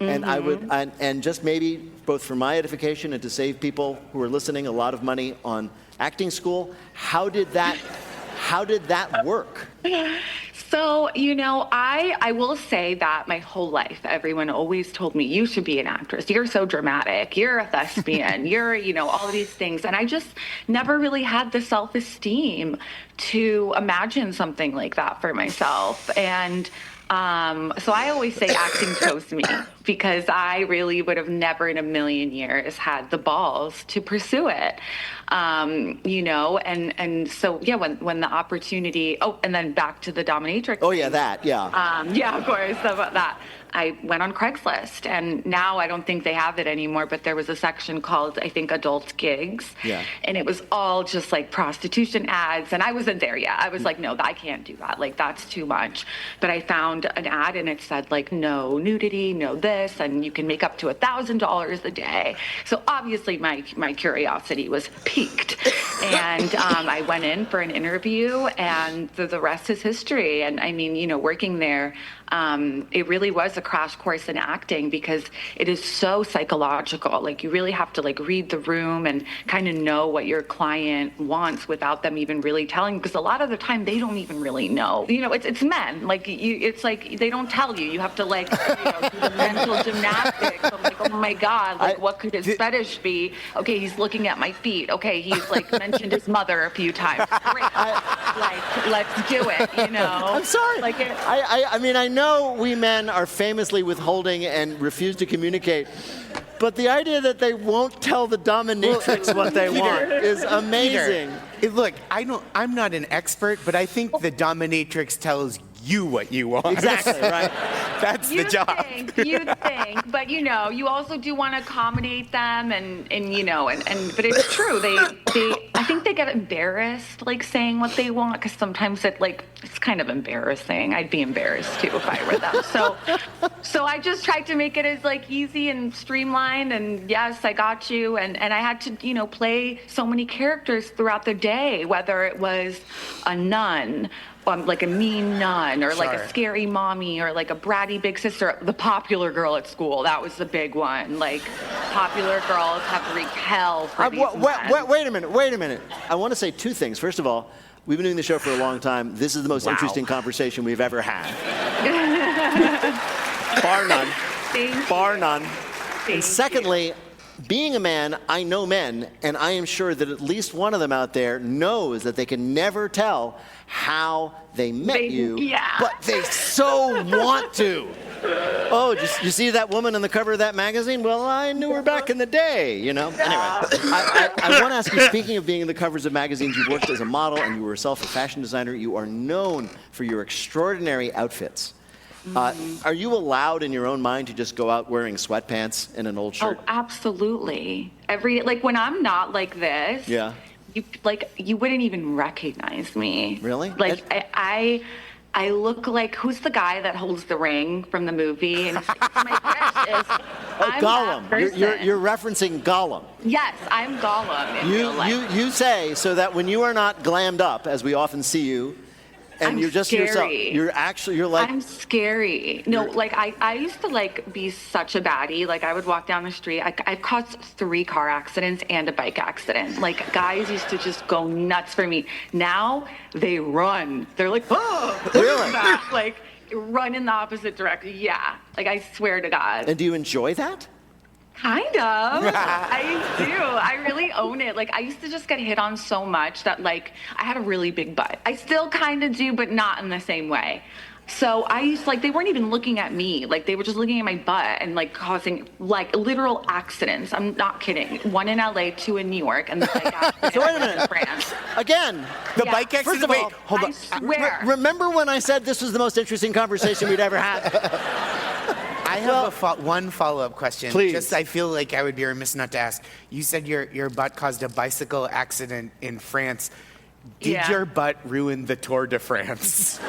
And I would, and just maybe both for my edification and to save people who are listening a lot of money on acting school, how did that work? So, you know, I will say that my whole life, everyone always told me, you should be an actress. You're so dramatic. You're a thespian. You're, you know, all of these things. And I just never really had the self-esteem to imagine something like that for myself. And so I always say acting chose me because I really would have never in a million years had the balls to pursue it. You know, and so, yeah, when the opportunity, and then back to the dominatrix. Oh, yeah, that, yeah. Yeah, of course, about that. I went on Craigslist, and now I don't think they have it anymore, but there was a section called, I think, adult gigs. Yeah. And it was all just like prostitution ads, and I wasn't there yet. I was like, no, I can't do that. Like, that's too much. But I found an ad, and it said, like, no nudity, no this, and you can make up to $1,000 a day. So obviously my curiosity was piqued. And I went in for an interview, and the rest is history. And I mean, you know, working there, it really was a crash course in acting because it is so psychological. Like, you really have to like read the room and kind of know what your client wants without them even really telling, because a lot of the time they don't even really know. You know, it's men. Like, it's like they don't tell you. You have to like, you know, do the mental gymnastics. I'm like, oh my God, like what could his fetish be? Okay, he's looking at my feet. Okay, he's like mentioned his mother a few times. Great. Like, let's do it, you know. I'm sorry. Like I mean, I know we men are famously withholding and refuse to communicate, but the idea that they won't tell the dominatrix what they want is amazing. Peter, look, I'm not an expert, but I think the dominatrix tells you what you want. Exactly, right? That's the job. You'd think, but you know, you also do want to accommodate them, and you know, but it's true. They I think they get embarrassed, like saying what they want, because sometimes it's kind of embarrassing. I'd be embarrassed too if I were them. So I just tried to make it as like easy and streamlined, and yes, I got you, and I had to, you know, play so many characters throughout the day, whether it was a nun, like a mean nun, or like a scary mommy, or like a bratty big sister, the popular girl at school. That was the big one. Like, popular girls have wreaked hell for these men. Wait a minute. I want to say two things. First of all, we've been doing the show for a long time. This is the most interesting conversation we've ever had. Bar none. Bar none. And secondly, being a man, I know men, and I am sure that at least one of them out there knows that they can never tell how they met you, but they so want to. Oh, you see that woman on the cover of that magazine? Well, I knew her back in the day, you know? Anyway, I want to ask you, speaking of being in the covers of magazines, you worked as a model and you were yourself a fashion designer. You are known for your extraordinary outfits. Are you allowed in your own mind to just go out wearing sweatpants and an old shirt? Oh, absolutely. Like when I'm not like this, you wouldn't even recognize me. Really? Like I look like, who's the guy that holds the ring from the movie? And my dress is, I'm Gollum. that person. You're referencing Gollum. Yes, I'm Gollum in real life. You say so that when you are not glammed up, as we often see you, and you're just scary. yourself. You're like. I'm scary. No, like I used to like be such a baddie. Like I would walk down the street. I've caused 3 car accidents and a bike accident. Like guys used to just go nuts for me. Now they run. They're like, oh, really? Like run in the opposite direction. Yeah. Like I swear to God. And do you enjoy that? Kind of. I do. I really own it. Like, I used to just get hit on so much that, like, I had a really big butt. I still kind of do, but not in the same way. So I used to, like, they weren't even looking at me. Like, they were just looking at my butt and, like, causing, like, literal accidents. I'm not kidding. 1 in LA, 2 in New York, and the bike accident So wait a minute. in France. Again, The bike accident. First of all, Wait, hold on. I swear. remember when I said this was the most interesting conversation we'd ever had? I have one follow-up question. Please. Just, I feel like I would be remiss not to ask. You said your butt caused a bicycle accident in France. Did Yeah. your butt ruin the Tour de France?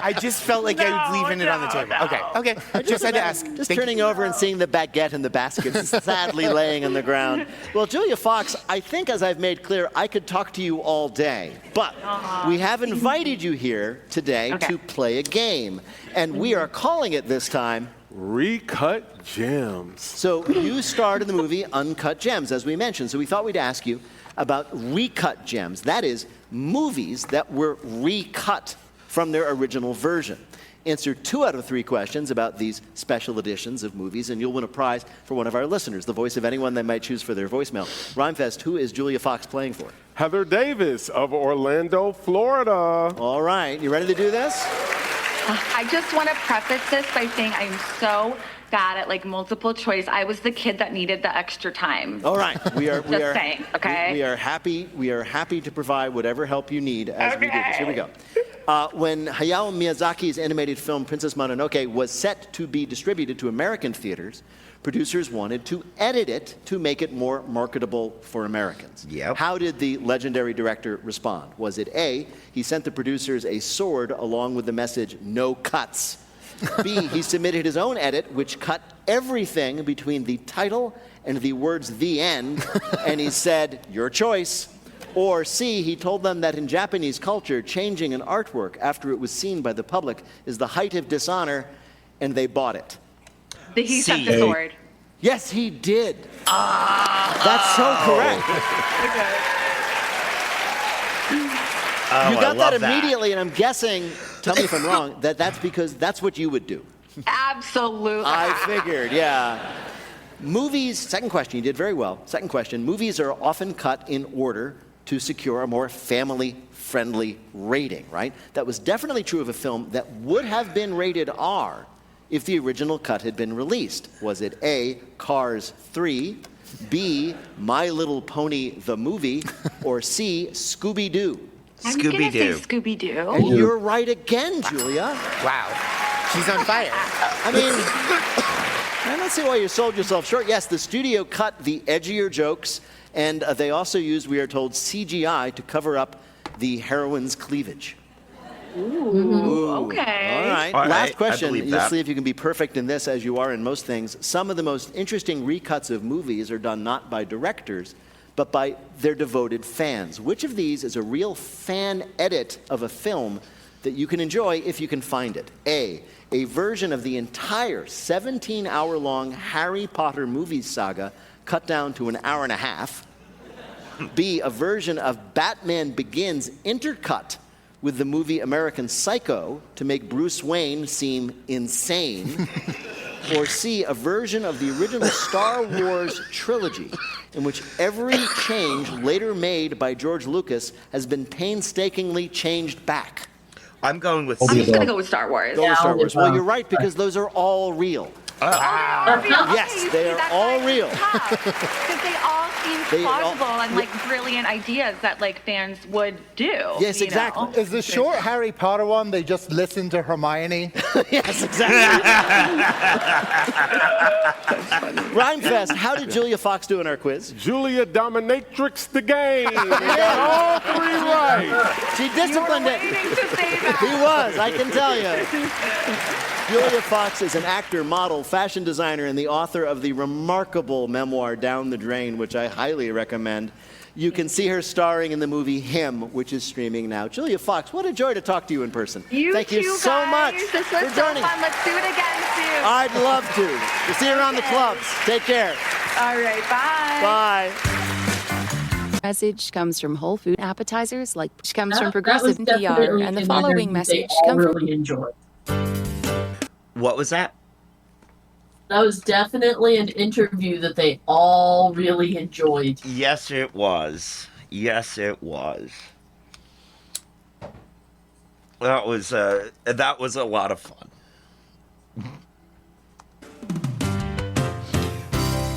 I just felt like I was leaving it on the table. Okay. I just had to ask. Just Thank turning over and seeing the baguette in the basket sadly laying on the ground. Well, Julia Fox, I think as I've made clear, I could talk to you all day. But we have invited you here today to play a game. And we are calling it this time Recut Gems. So you starred in the movie Uncut Gems, as we mentioned. So we thought we'd ask you about recut gems. That is, movies that were recut from their original version. Answer 2 out of 3 questions about these special editions of movies, and you'll win a prize for one of our listeners, the voice of anyone they might choose for their voicemail. Rhymefest, who is Julia Fox playing for? Heather Davis of Orlando, Florida. All right, you ready to do this? I just want to preface this by saying I'm so bad at like multiple choice. I was the kid that needed the extra time. All right, we are saying, okay? We are happy to provide whatever help you need as we do this. Here we go. When Hayao Miyazaki's animated film Princess Mononoke was set to be distributed to American theaters, producers wanted to edit it to make it more marketable for Americans. Yep. How did the legendary director respond? Was it A, he sent the producers a sword along with the message, "No cuts"? B, he submitted his own edit, which cut everything between the title and the words "the end," and he said, "Your choice." Or C, he told them that in Japanese culture, changing an artwork after it was seen by the public is the height of dishonor, and they bought it. He sent the sword. Yes, he did. That's so correct. Oh, You got I love that immediately, and I'm guessing, tell me if I'm wrong, that's because that's what you would do. Absolutely. I figured, yeah. Movies, second question, you did very well. Second question, movies are often cut in order to secure a more family-friendly rating, right? That was definitely true of a film that would have been rated R if the original cut had been released. Was it A, Cars 3, B, My Little Pony the movie, or C, Scooby-Doo? I'm gonna say Scooby-Doo. And you're right again, Julia. Wow. She's on fire. I mean, I don't see why you sold yourself short. Yes, the studio cut the edgier jokes, and they also used, we are told, CGI to cover up the heroine's cleavage. Ooh, okay. All right. All right, Last I question. believe You'll that. see if you can be perfect in this as you are in most things. Some of the most interesting recuts of movies are done not by directors, but by their devoted fans. Which of these is a real fan edit of a film that you can enjoy if you can find it? A version of the entire 17-hour-long Harry Potter movie saga cut down to an hour and a half. B, a version of Batman Begins intercut with the movie American Psycho to make Bruce Wayne seem insane. Or C, a version of the original Star Wars trilogy in which every change later made by George Lucas has been painstakingly changed back. I'm going with I'm C. just gonna go with Star Wars. Go with Star Wars. Well, you're right, because those are all real. Yes, they are all real. Because they all seem plausible and like brilliant ideas that like fans would do. Yes, you exactly. know? Is the short Harry Potter one, they just listen to Hermione? Yes, exactly. Rhymefest, how did Julia Fox do in our quiz? Julia dominatrix the game. We got all 3 right. She disciplined it. He was, I can tell you. Julia Fox is an actor, model, fashion designer, and the author of the remarkable memoir Down the Drain, which I highly recommend. You can see her starring in the movie Him, which is streaming now. Julia Fox, what a joy to talk to you in person. Thank you so guys. much This was for so joining. fun. Let's do it again soon. I'd love to. We'll see you around the clubs. Take care. All right, bye. Bye. Message comes from Whole Food Appetizers, which comes from That Progressive was NPR, definitely and the an following interview message they all comes from really enjoyed. What was that? That was definitely an interview that they all really enjoyed. Yes, it was. Yes, it was. That was a lot of fun.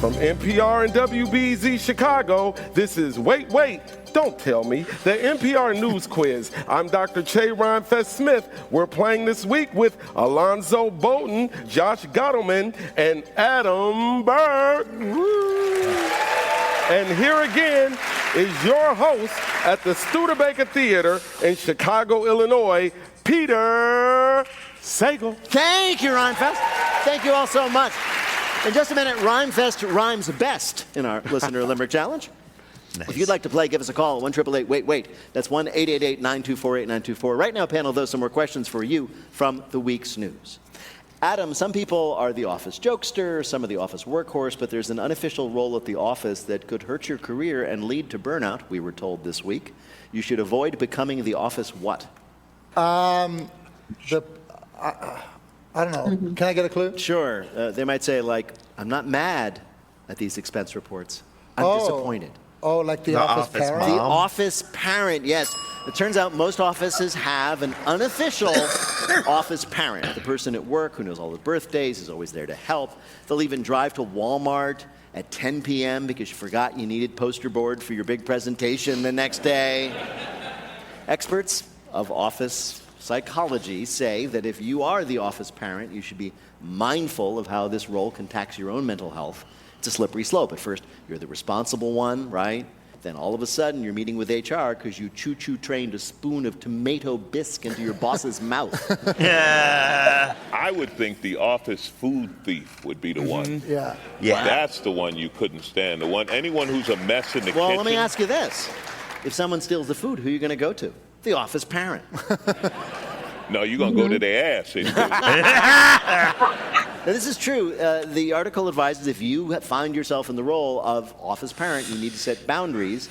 From NPR and WBZ Chicago, this is Wait, Wait, Don't Tell Me, the NPR News Quiz. I'm Dr. Che Rhymefest Smith. We're playing this week with Alonzo Bolton, Josh Gottleman, and Adam Burke. And here again is your host at the Studebaker Theater in Chicago, Illinois, Peter Sagal. Thank you, Rhymefest. Thank you all so much. In just a minute, Rhymefest rhymes best in our Listener Limerick Challenge. Nice. If you'd like to play, give us a call, 1-888-WAIT-WAIT. That's 1-888-924-8924. Right now, panel, though, some more questions for you from the week's news. Adam, some people are the office jokester, some are the office workhorse, but there's an unofficial role at the office that could hurt your career and lead to burnout, we were told this week. You should avoid becoming the office what? I don't know. Can I get a clue? Sure. They might say, like, I'm not mad at these expense reports. I'm disappointed. Oh, like the office parent? The office parent, yes. It turns out most offices have an unofficial office parent, the person at work who knows all the birthdays, is always there to help. They'll even drive to Walmart at 10 p.m. because you forgot you needed poster board for your big presentation the next day. Experts of office psychology say that if you are the office parent, you should be mindful of how this role can tax your own mental health. It's a slippery slope. At first, you're the responsible one, right? Then all of a sudden, you're meeting with HR because you choo-choo trained a spoon of tomato bisque into your boss's mouth. I would think the office food thief would be the one. Yeah. That's the one you couldn't stand. The one, anyone who's a mess in the kitchen. Well, let me ask you this. If someone steals the food, who are you going to go to? The office parent. No, you're going to go to their ass. Now, this is true. The article advises if you find yourself in the role of office parent, you need to set boundaries.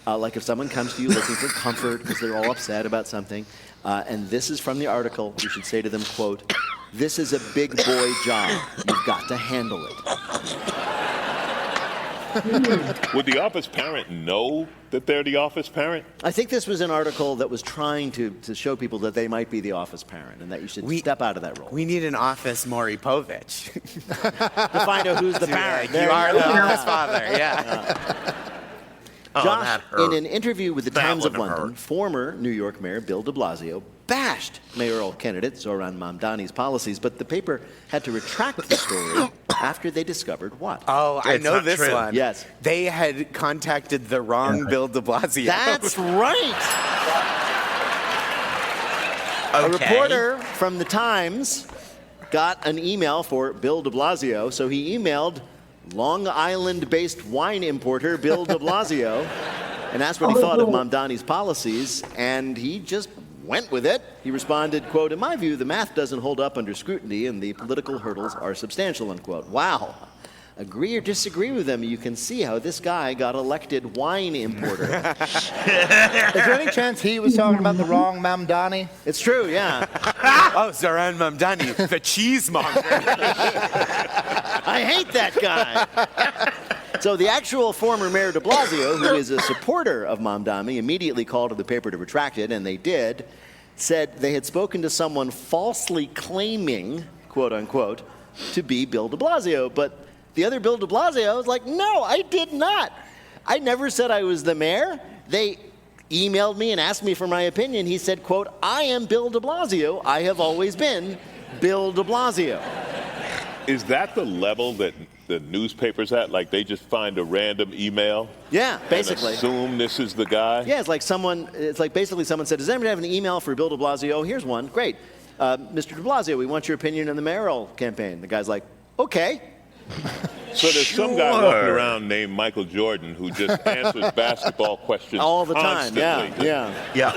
Like if someone comes to you looking for comfort because they're all upset about something, and this is from the article, you should say to them, quote, "This is a big boy job. You've got to handle it." Would the office parent know that they're the office parent? I think this was an article that was trying to show people that they might be the office parent and that you should step out of that role. We need an office Maury Povich. To find out who's the parent. You are the office father, yeah. Josh, in an interview with the Times of London, former New York Mayor Bill de Blasio bashed mayoral candidate Zoran Mamdani's policies, but the paper had to retract the story after they discovered what? Oh, I know this one. Yes. They had contacted the wrong Bill de Blasio. That's right. A reporter from the Times got an email for Bill de Blasio, so he emailed Long Island-based wine importer Bill de Blasio and asked what he thought of Mamdani's policies, and he just went with it. He responded, quote, "In my view, the math doesn't hold up under scrutiny and the political hurdles are substantial," unquote. Wow. Agree or disagree with him, you can see how this guy got elected wine importer. Is there any chance he was talking about the wrong Mamdani? It's true, yeah. Oh, Zoran Mamdani, the cheesemonger. I hate that guy. So the actual former Mayor de Blasio, who is a supporter of Mamdani, immediately called to the paper to retract it, and they did, said they had spoken to someone falsely claiming, quote unquote, to be Bill de Blasio. But the other Bill de Blasio was like, no, I did not. I never said I was the mayor. They emailed me and asked me for my opinion. He said, quote, "I am Bill de Blasio. I have always been Bill de Blasio." Is that the level that the newspaper's at? Like they just find a random email? Yeah, basically. And assume this is the guy? Yeah, it's like basically someone said, does anybody have an email for Bill de Blasio? Oh, here's one. Great. Mr. de Blasio, we want your opinion on the mayoral campaign. The guy's like, okay. So there's some guy walking around named Michael Jordan who just answers basketball questions all the time. Constantly. Yeah.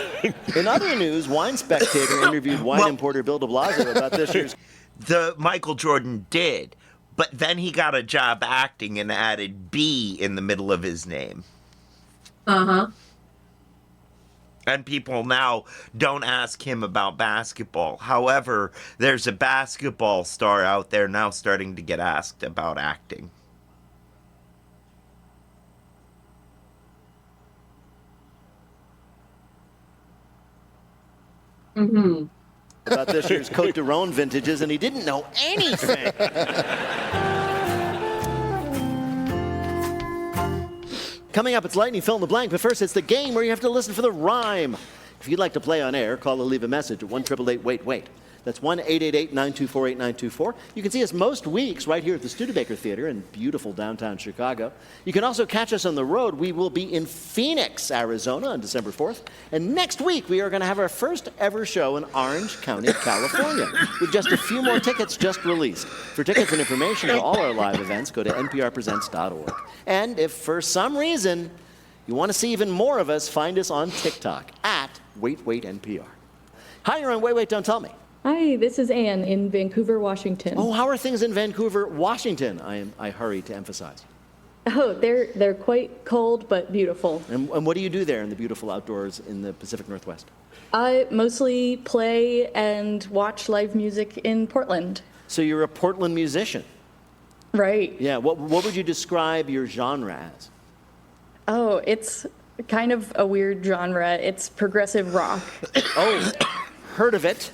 In other news, Wine Spectator interviewed wine importer Bill de Blasio about this year's. The Michael Jordan did, but then he got a job acting and added B in the middle of his name. Uh-huh. And people now don't ask him about basketball. However, there's a basketball star out there now starting to get asked about acting. Mm-hmm. About this year's Cote de Rhone vintages, and he didn't know anything. Coming up, it's Lightning Fill in the Blank, but first it's the game where you have to listen for the rhyme. If you'd like to play on air, call or leave a message at 1-888-WAIT-WAIT. That's 1-888-924-8924. You can see us most weeks right here at the Studebaker Theater in beautiful downtown Chicago. You can also catch us on the road. We will be in Phoenix, Arizona on December 4th. And next week, we are going to have our first ever show in Orange County, California, with just a few more tickets just released. For tickets and information to all our live events, go to nprpresents.org. And if for some reason you want to see even more of us, find us on TikTok at WaitWaitNPR. Hi, you're on Wait, Wait, Don't Tell Me. Hi, this is Anne in Vancouver, Washington. Oh, how are things in Vancouver, Washington? I hurry to emphasize. Oh, they're quite cold but beautiful. And what do you do there in the beautiful outdoors in the Pacific Northwest? I mostly play and watch live music in Portland. So you're a Portland musician. Right. Yeah, what would you describe your genre as? Oh, it's kind of a weird genre. It's progressive rock. Oh, heard of it.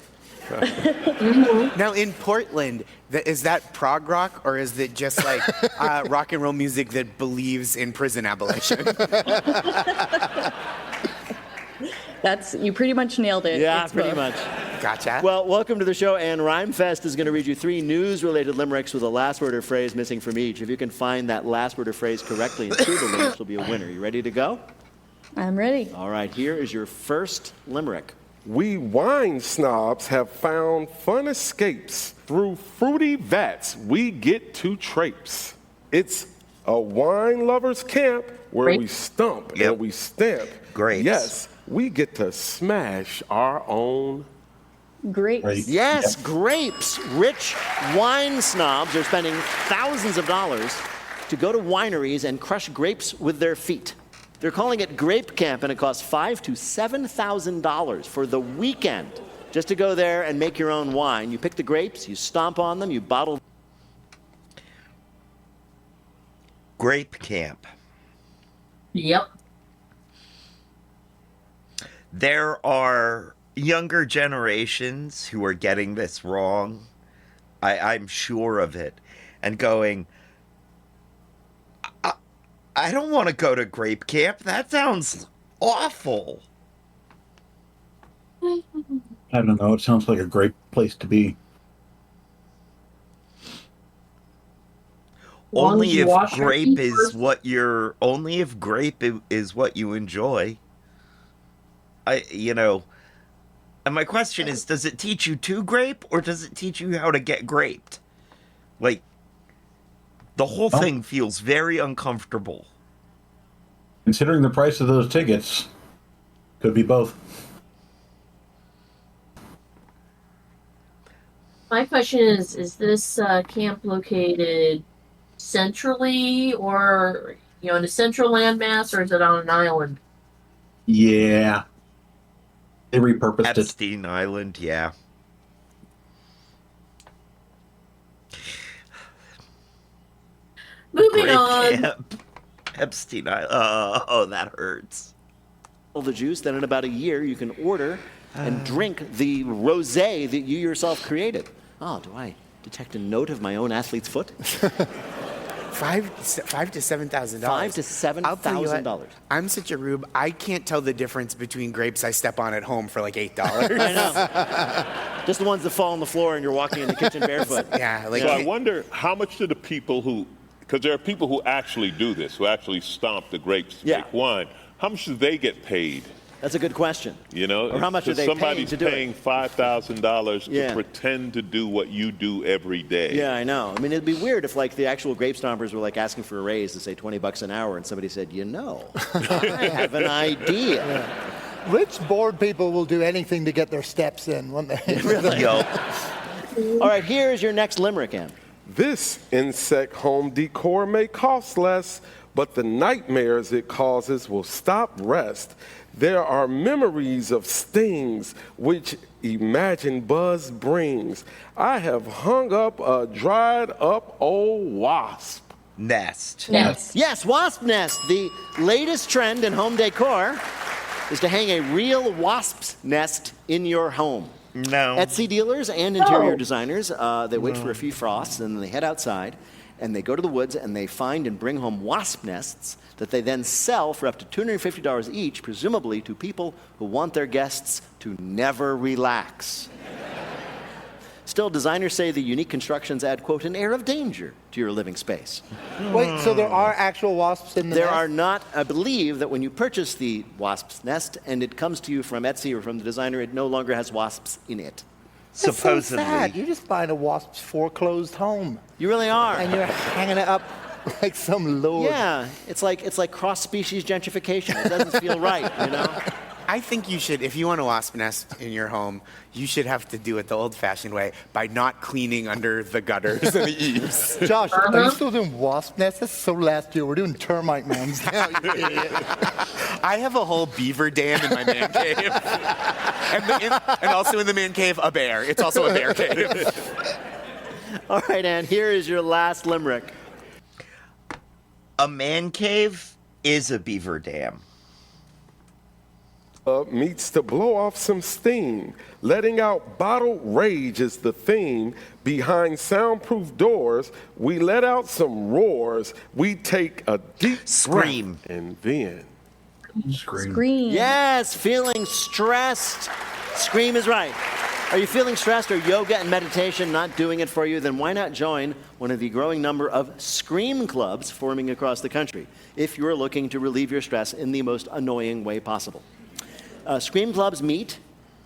Now, in Portland, is that prog rock, or is it just like rock and roll music that believes in prison abolition? You pretty much nailed it. Yeah, It's pretty both. much. Gotcha. Well, welcome to the show. Ann Rhymefest is going to read you 3 news-related limericks with a last word or phrase missing from each. If you can find that last word or phrase correctly and through the limericks, you'll be a winner. You ready to go? I'm ready. All right, here is your first limerick. We wine snobs have found fun escapes. Through fruity vats, we get to traipse. It's a wine lover's camp where we stump and we stamp. Grapes. Yes, we get to smash our own Grapes. Yes, grapes. Rich wine snobs are spending thousands of dollars to go to wineries and crush grapes with their feet. They're calling it Grape Camp, and it costs $5,000 to $7,000 for the weekend just to go there and make your own wine. You pick the grapes, you stomp on them, you bottle. Grape Camp. Yep. There are younger generations who are getting this wrong. I'm sure of it. And going, I don't want to go to Grape Camp. That sounds awful. I don't know. It sounds like a great place to be. Only if grape is what you enjoy. And my question is, does it teach you to grape, or does it teach you how to get graped? Like, the whole thing feels very uncomfortable. Considering the price of those tickets, could be both. My question is this camp located centrally or, in a central landmass, or is it on an island? Yeah. They repurposed it. Epstein Island, yeah. Moving on. Camp. Epstein Island. Oh, that hurts. The juice, then in about a year, you can order and drink the rosé that you yourself created. Oh, do I detect a note of my own athlete's foot? $5,000 to $7,000. $5,000 to $7,000. I'm such a rube. I can't tell the difference between grapes I step on at home for like $8. I know. Just the ones that fall on the floor and you're walking in the kitchen barefoot. Yeah. So I wonder how much do the people who, because there are people who actually do this, who actually stomp the grapes to make wine. How much do they get paid? That's a good question. Or how much are they paying to do it? Somebody's paying $5,000 to pretend to do what you do every day. Yeah, I know. I mean, it'd be weird if, the actual grape stompers were, asking for a raise to say $20 an hour, and somebody said, I have an idea. Yeah. Rich, bored people will do anything to get their steps in, won't they? Really? All right, here's your next limerick, Ann. This insect home decor may cost less, but the nightmares it causes will stop rest. There are memories of stings which imagine buzz brings. I have hung up a dried up old wasp. Nest. Yes, wasp nest. The latest trend in home decor is to hang a real wasp's nest in your home. No. Etsy dealers and interior designers, they wait for a few frosts and then they head outside and they go to the woods and they find and bring home wasp nests that they then sell for up to $250 each, presumably to people who want their guests to never relax. Still, designers say the unique constructions add, quote, an air of danger to your living space. Wait, so there are actual wasps in the There nest? are not. I believe that when you purchase the wasp's nest and it comes to you from Etsy or from the designer, it no longer has wasps in it. That's so sad. You're just buying a wasp's foreclosed home. You really are. And you're hanging it up like some lord. Yeah, it's like cross-species gentrification. It doesn't feel right, you know? I think you should, if you want a wasp nest in your home, you should have to do it the old-fashioned way by not cleaning under the gutters and the eaves. Josh, are you still doing wasp nests? That's so last year. We're doing termite mounds now, you idiot. I have a whole beaver dam in my man cave. And also in the man cave, a bear. It's also a bear cave. All right, Ann, here is your last limerick. A man cave is a beaver dam. Meets to blow off some steam. Letting out bottled rage is the theme. Behind soundproof doors, we let out some roars. We take a deep Scream. breath and then Scream. Yes, feeling stressed. Scream is right. Are you feeling stressed? Or yoga and meditation not doing it for you? Then why not join one of the growing number of scream clubs forming across the country if you're looking to relieve your stress in the most annoying way possible. Scream clubs meet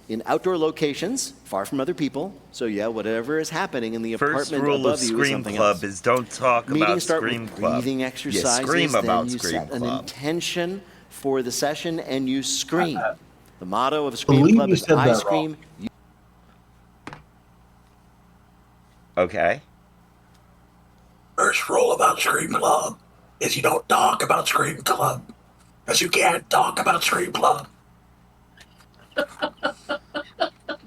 in outdoor locations, far from other people. So yeah, whatever is happening in the First apartment rule of above you is Scream something Club else. is don't talk Meetings about start Scream with Club. breathing exercises. You scream then about you Scream set an Club. intention for the session and you scream. The motto of Scream believe Club you is said I that scream. Okay. First rule about Scream Club is you don't talk about Scream Club. Because you can't talk about Scream Club.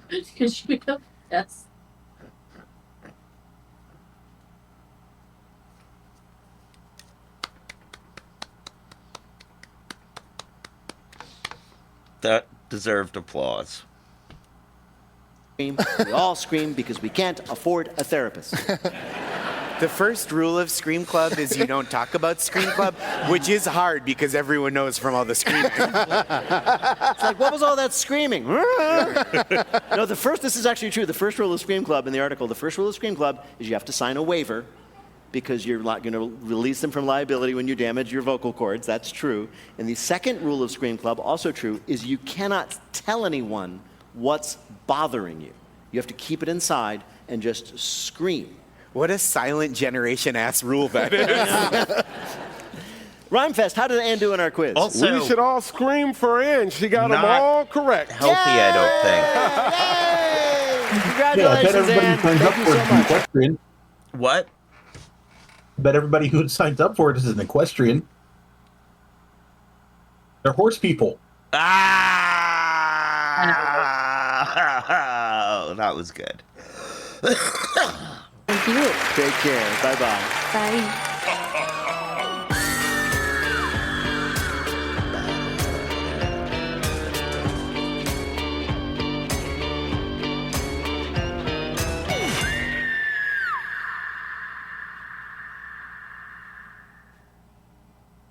Because you know, yes. That deserved applause. We all scream because we can't afford a therapist. The first rule of Scream Club is you don't talk about Scream Club, which is hard because everyone knows from all the screaming. It's like, what was all that screaming? No, this is actually true. The first rule of Scream Club in the article, the first rule of Scream Club is you have to sign a waiver because you're not going to release them from liability when you damage your vocal cords. That's true. And the second rule of Scream Club, also true, is you cannot tell anyone what's bothering you. You have to keep it inside and just scream. What a silent generation ass rule that is. Rhymefest, how did Ann do in our quiz? Also, we should all scream for Ann. She got them Not all correct. healthy, I don't think. Yay! Congratulations, Ann. Thank you so much. Equestrian. What? I bet everybody who signs up for it is an equestrian. They're horse people. Ah! That was good. Thank you. Take care. Bye-bye. Bye.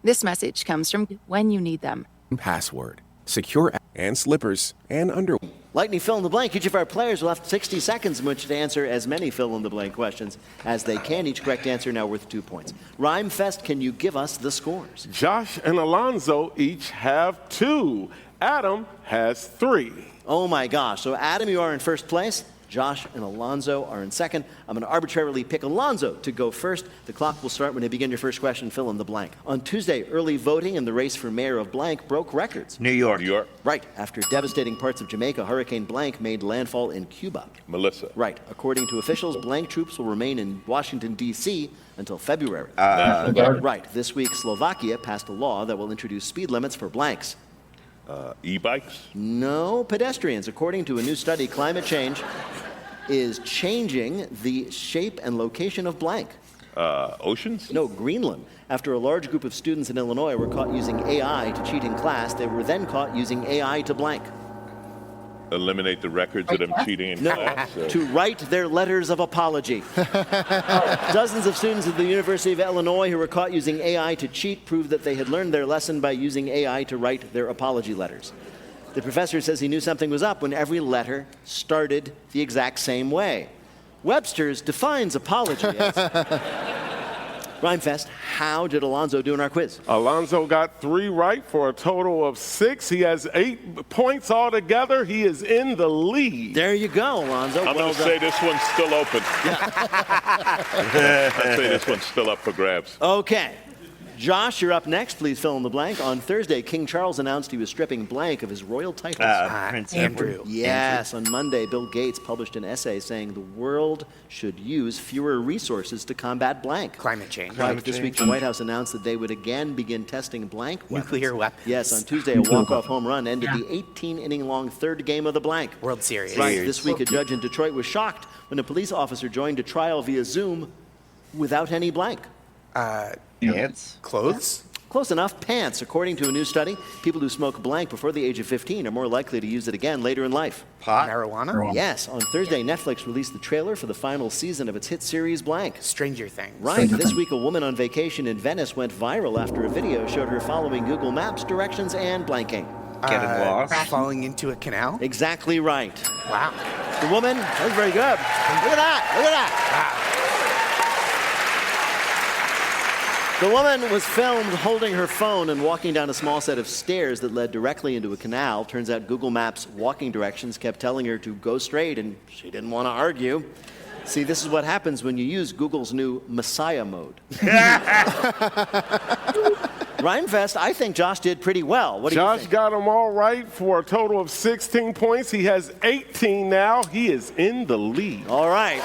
This message comes from When You Need Them. Password, secure and slippers and underwear. Lightning fill in the blank. Each of our players will have 60 seconds in which to answer as many fill in the blank questions as they can. Each correct answer now worth 2 points. Rhymefest, can you give us the scores? Josh and Alonzo each have 2. Adam has 3. Oh my gosh. So Adam, you are in first place. Josh and Alonzo are in second. I'm going to arbitrarily pick Alonzo to go first. The clock will start when you begin your first question. Fill in the blank. On Tuesday, early voting in the race for mayor of blank broke records. New York. New York. Right. After devastating parts of Jamaica, Hurricane blank made landfall in Cuba. Melissa. Right. According to officials, blank troops will remain in Washington, D.C. until February. National Guard. Right. This week, Slovakia passed a law that will introduce speed limits for blanks. E-bikes? No, pedestrians. According to a new study, climate change is changing the shape and location of blank. Oceans? No, Greenland. After a large group of students in Illinois were caught using AI to cheat in class, they were then caught using AI to blank. Eliminate the records of them cheating in class? To write their letters of apology. Dozens of students at the University of Illinois who were caught using AI to cheat proved that they had learned their lesson by using AI to write their apology letters. The professor says he knew something was up when every letter started the exact same way. Webster's defines apology as... Rhymefest, how did Alonzo do in our quiz? Alonzo got 3 right for a total of 6. He has 8 points altogether. He is in the lead. There you go, Alonzo. I'm going to say this one's still open. I'd say this one's still up for grabs. Okay. Josh, you're up next. Please fill in the blank. On Thursday, King Charles announced he was stripping blank of his royal titles. Prince Andrew. Yes. On Monday, Bill Gates published an essay saying the world should use fewer resources to combat blank. Climate change. Right. This week, the White House announced that they would again begin testing blank weapons. Nuclear weapons. Yes. On Tuesday, a walk-off home run ended the 18-inning-long third game of the blank. World Series. Right. This week, a judge in Detroit was shocked when a police officer joined a trial via Zoom without any blank. Pants? Clothes? Close enough. Pants. According to a new study, people who smoke blank before the age of 15 are more likely to use it again later in life. Pot? Marijuana? Yes. On Thursday, Netflix released the trailer for the final season of its hit series Blank. Stranger Things. Right. This week, a woman on vacation in Venice went viral after a video showed her following Google Maps directions and blanking. Getting lost? Falling into a canal? Exactly right. Wow. The woman, that was very good. Look at that. Look at that. Wow. The woman was filmed holding her phone and walking down a small set of stairs that led directly into a canal. Turns out Google Maps walking directions kept telling her to go straight, and she didn't want to argue. See, this is what happens when you use Google's new Messiah mode. Rhymefest, I think Josh did pretty well. What do you think? Josh got them all right for a total of 16 points. He has 18 now. He is in the lead. All right.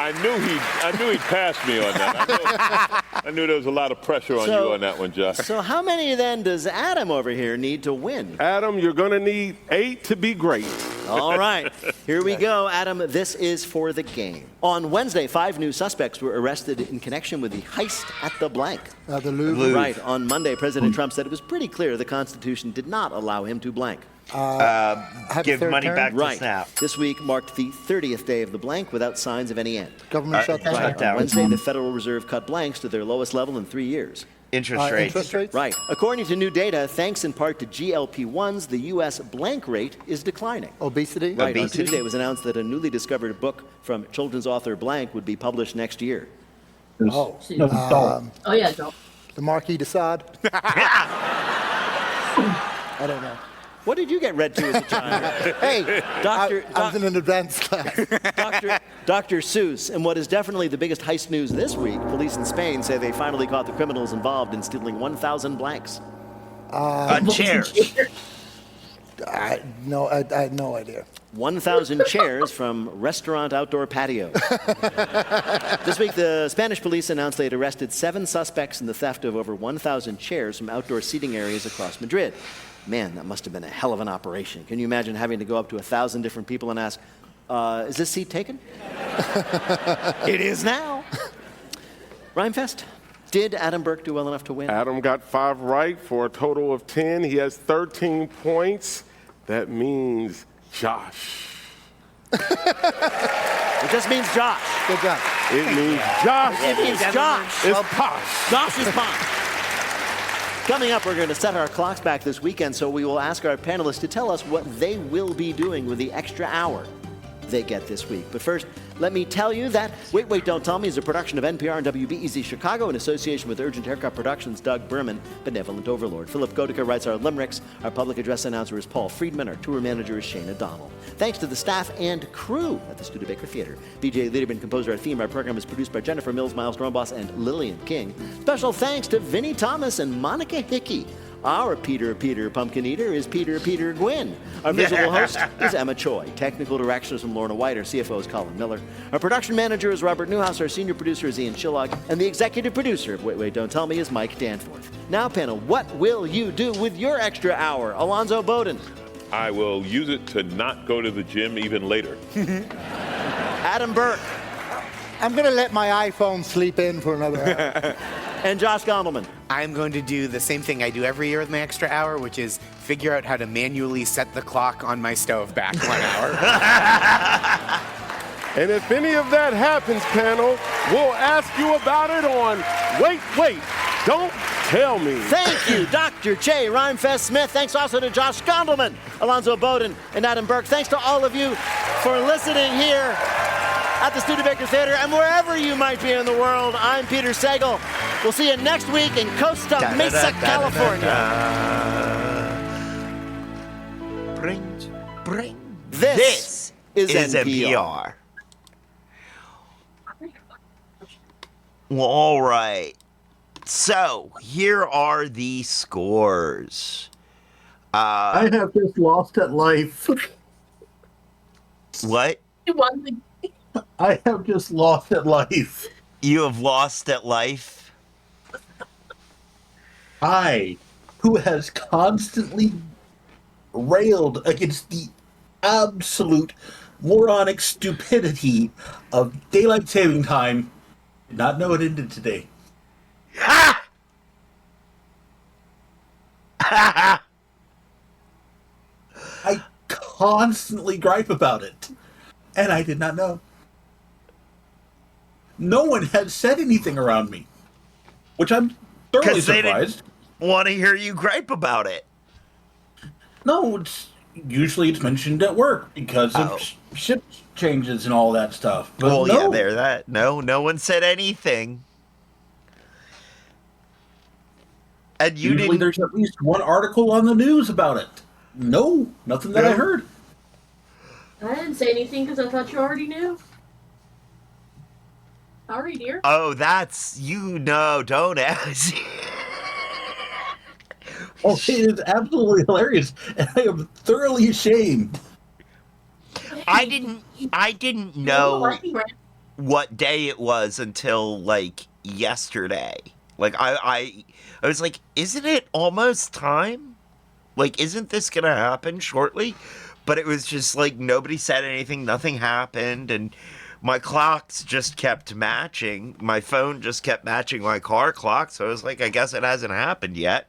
I knew he'd pass me on that. I knew there was a lot of pressure on you on that one, Josh. So how many then does Adam over here need to win? Adam, you're going to need 8 to be great. All right. Here we go, Adam. This is for the game. On Wednesday, 5 new suspects were arrested in connection with the heist at the blank. The Louvre. Right. On Monday, President Trump said it was pretty clear the Constitution did not allow him to blank. Give money back to Right. Snap. This week marked the 30th day of the blank without signs of any end. Government shutdown. Right. On Wednesday, the Federal Reserve cut blanks to their lowest level in 3 years. Interest rates. Interest rates? Right. According to new data, thanks in part to GLP-1s, the U.S. blank rate is declining. Obesity? Right. On Obesity. Tuesday, it was announced that a newly discovered book from children's author blank would be published next year. Oh. Oh yeah, don't. The Marquis de Sade? I don't know. What did you get read to as a child? Hey, Doctor, I was in an advanced class. Dr. Seuss. And what is definitely the biggest heist news this week, police in Spain say they finally caught the criminals involved in stealing 1,000 blanks. Chairs. I had no idea. 1,000 chairs from restaurant outdoor patio. This week, the Spanish police announced they had arrested 7 suspects in the theft of over 1,000 chairs from outdoor seating areas across Madrid. Man, that must have been a hell of an operation. Can you imagine having to go up to 1,000 different people and ask, is this seat taken? It is now. Rhymefest, did Adam Burke do well enough to win? Adam got 5 right for a total of 10. He has 13 points. That means Josh. It just means Josh. Good job. It means Josh. It means Josh. It's posh. Josh is posh. Coming up, we're going to set our clocks back this weekend, so we will ask our panelists to tell us what they will be doing with the extra hour they get this week. But first, let me tell you that Wait, Wait, Don't Tell Me is a production of NPR and WBEZ Chicago in association with Urgent Haircut Productions' Doug Berman, Benevolent Overlord. Philip Goedeke writes our limericks. Our public address announcer is Paul Friedman. Our tour manager is Shane O'Donnell. Thanks to the staff and crew at the Studebaker Theater. BJ Liederman composed our theme. Our program is produced by Jennifer Mills, Miles Dornbos, and Lillian King. Special thanks to Vinnie Thomas and Monica Hickey. Our Peter Pumpkin Eater is Peter Gwynn. Our visual host is Emma Choi. Technical direction is from Lorna White. Our CFO is Colin Miller. Our production manager is Robert Newhouse. Our senior producer is Ian Chillock. And the executive producer of Wait, Don't Tell Me is Mike Danforth. Now, panel, what will you do with your extra hour? Alonzo Bowden. I will use it to not go to the gym even later. Adam Burke. I'm going to let my iPhone sleep in for another hour. And Josh Gondelman. I'm going to do the same thing I do every year with my extra hour, which is figure out how to manually set the clock on my stove back 1 hour. And if any of that happens, panel, we'll ask you about it on Wait, Don't Tell Me. Thank you, Dr. J. Rhymefest Smith. Thanks also to Josh Gondelman, Alonzo Bowden, and Adam Burke. Thanks to all of you for listening here at the Studebaker Theater and wherever you might be in the world. I'm Peter Sagal. We'll see you next week in Costa Mesa, California. Bring. This is NPR. Well, all right. So, here are the scores. I have just lost at life. What? I have just lost at life. You have lost at life? I, who has constantly railed against the absolute moronic stupidity of daylight saving time, did not know it ended today. Ha! I constantly gripe about it, and I did not know. No one has said anything around me, which I'm thoroughly surprised. Want to hear you gripe about it? No, usually it's mentioned at work because of shift changes and all that stuff. But Well, no, yeah, there that. No one said anything. And you usually didn't. there's at least one article on the news about it. No, nothing that I heard. I didn't say anything because I thought you already knew. Sorry, dear. Oh, that's don't ask. Oh, it is absolutely hilarious, and I am thoroughly ashamed. I didn't know what day it was until like yesterday. Like I was like, isn't it almost time? Like, isn't this gonna happen shortly? But it was just like nobody said anything, nothing happened, and my clocks just kept matching. My phone just kept matching my car clock, so I was like, I guess it hasn't happened yet.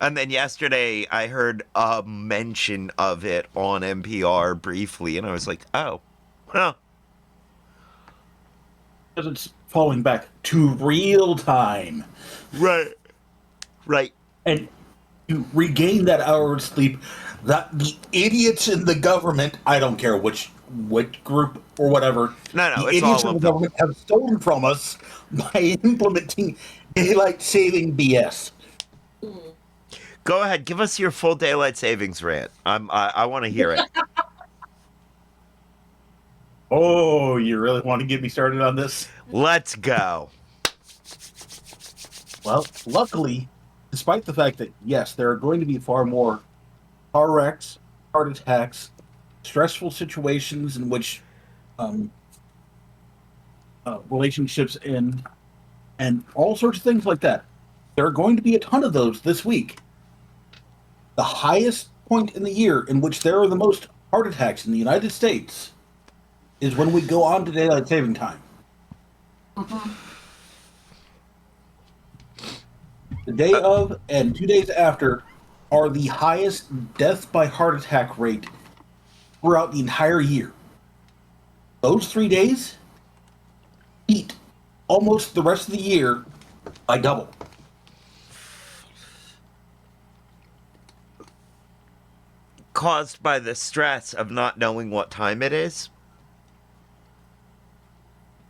And then yesterday, I heard a mention of it on NPR briefly, and I was like, oh, well. Because it's falling back to real time. Right. And to regain that hour of sleep, that the idiots in the government, I don't care which group or whatever, No, the it's idiots all in of the them. government have stolen from us by implementing daylight saving BS. Go ahead, give us your full daylight savings rant. I want to hear it. Oh, you really want to get me started on this? Let's go. Well, luckily, despite the fact that, yes, there are going to be far more car wrecks, heart attacks, stressful situations in which relationships end, and all sorts of things like that. There are going to be a ton of those this week. The highest point in the year in which there are the most heart attacks in the United States is when we go on to daylight saving time. The day of and 2 days after are the highest death by heart attack rate throughout the entire year. Those 3 days beat almost the rest of the year by double. Caused by the stress of not knowing what time it is.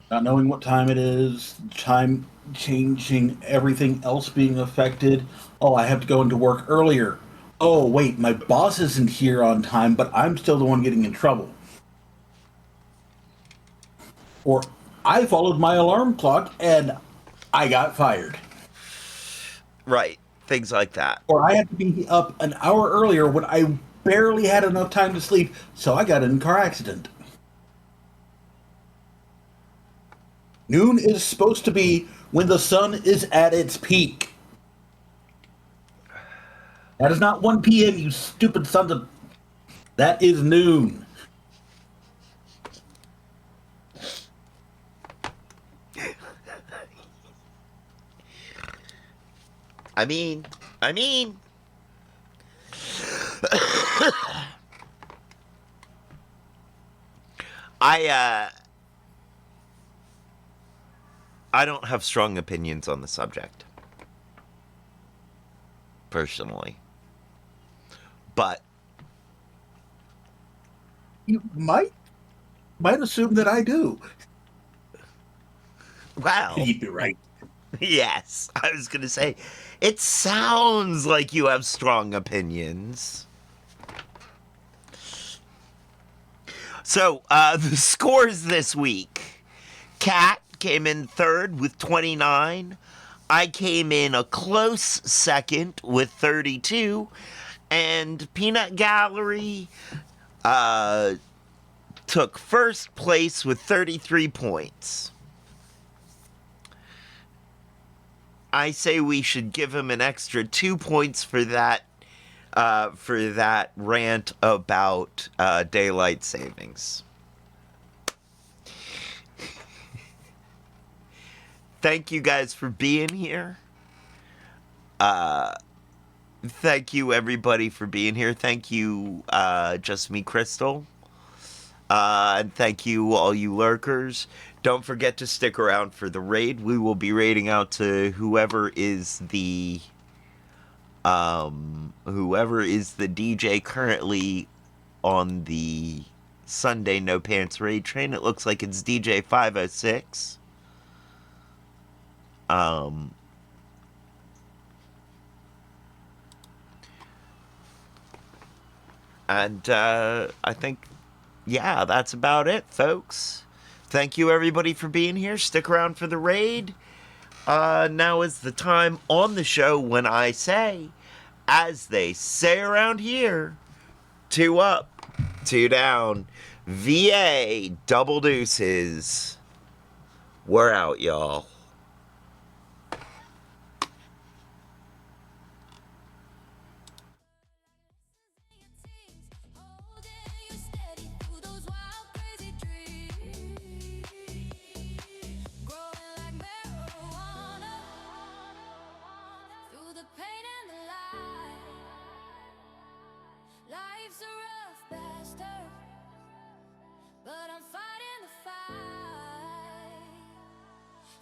Not knowing what time it is, time changing, everything else being affected. Oh, I have to go into work earlier. Oh, wait, my boss isn't here on time, but I'm still the one getting in trouble. Or I followed my alarm clock and I got fired. Right. things like that. Or I had to be up an hour earlier when I barely had enough time to sleep, so I got in a car accident. Noon is supposed to be when the sun is at its peak. That is not 1 p.m., you stupid sons of... That is noon. I mean... I don't have strong opinions on the subject. Personally. But You might assume that I do. wow. You'd be right. Yes, I was going to say, it sounds like you have strong opinions. So, the scores this week. Kat came in third with 29. I came in a close second with 32. And Peanut Gallery took first place with 33 points. I say we should give him an extra 2 points for that rant about daylight savings. Thank you guys for being here. Thank you everybody for being here. Thank you, Just Me Crystal. And thank you all you lurkers. Don't forget to stick around for the raid. We will be raiding out to whoever is the DJ currently on the Sunday No Pants raid train. It looks like it's DJ 506. And I think, yeah, that's about it, folks. Thank you, everybody, for being here. Stick around for the raid. Now is the time on the show when I say, as they say around here, 2 up, 2 down. VA, double deuces. We're out, y'all.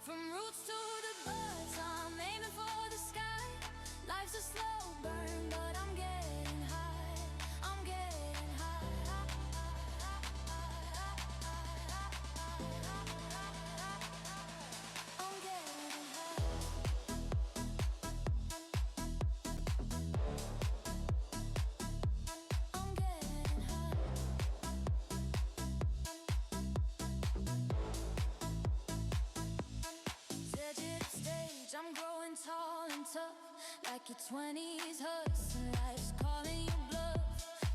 From roots to the buds, I'm aiming for the sky. Life's a slow burn, but I'm getting high. I'm getting high. I'm getting I'm growing tall and tough, like your 20s hustling, life's calling you bluff.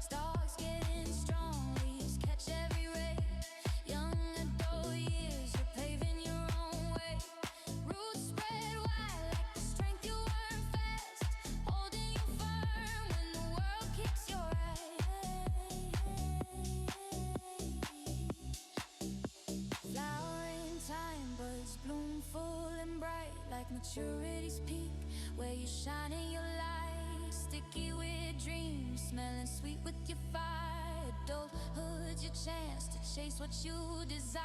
Stars getting strong, leaves catch every ray. Young adult years, you're paving your own way. Roots spread wide like the strength you earn fast, holding you firm when the world kicks your ass. Flowering time, buds bloom full and bright, like maturity's peak, where you're shining your light. Sticky with dreams, smelling sweet with your fire. Adulthood's your chance to chase what you desire.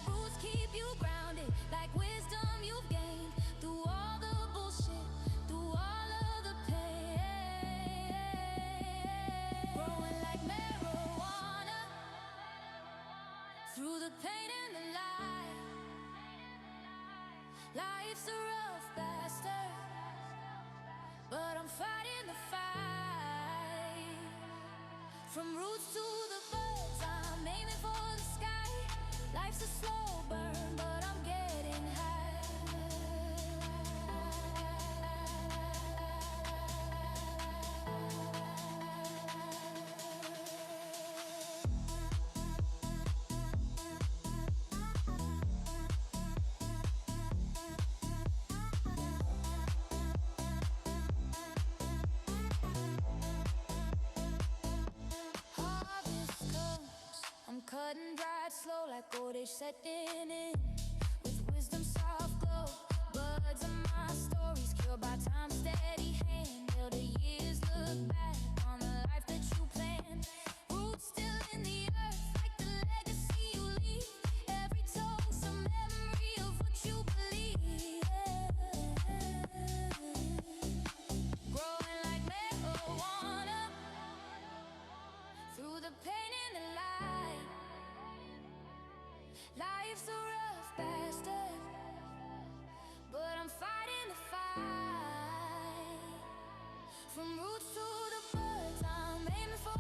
Roots keep you grounded, like wisdom you've gained through all the bullshit, through all of the pain. Growing like marijuana, through the pain and the light. Life's a rough bastard, but I'm fighting the fight. From roots to the buds, I'm aiming for the sky. Life's a slow burn, but I'm getting high. like old age setting in. With wisdom soft glow, buds of my stories killed by time's steady hand. Till the years look back on the life that you planned. Roots still in the earth, like the legacy you leave. Every toast a memory of what you believe. Growing like marijuana through the pain and the light. Life's a rough bastard, but I'm fighting the fight. From roots to the birds, I'm aiming for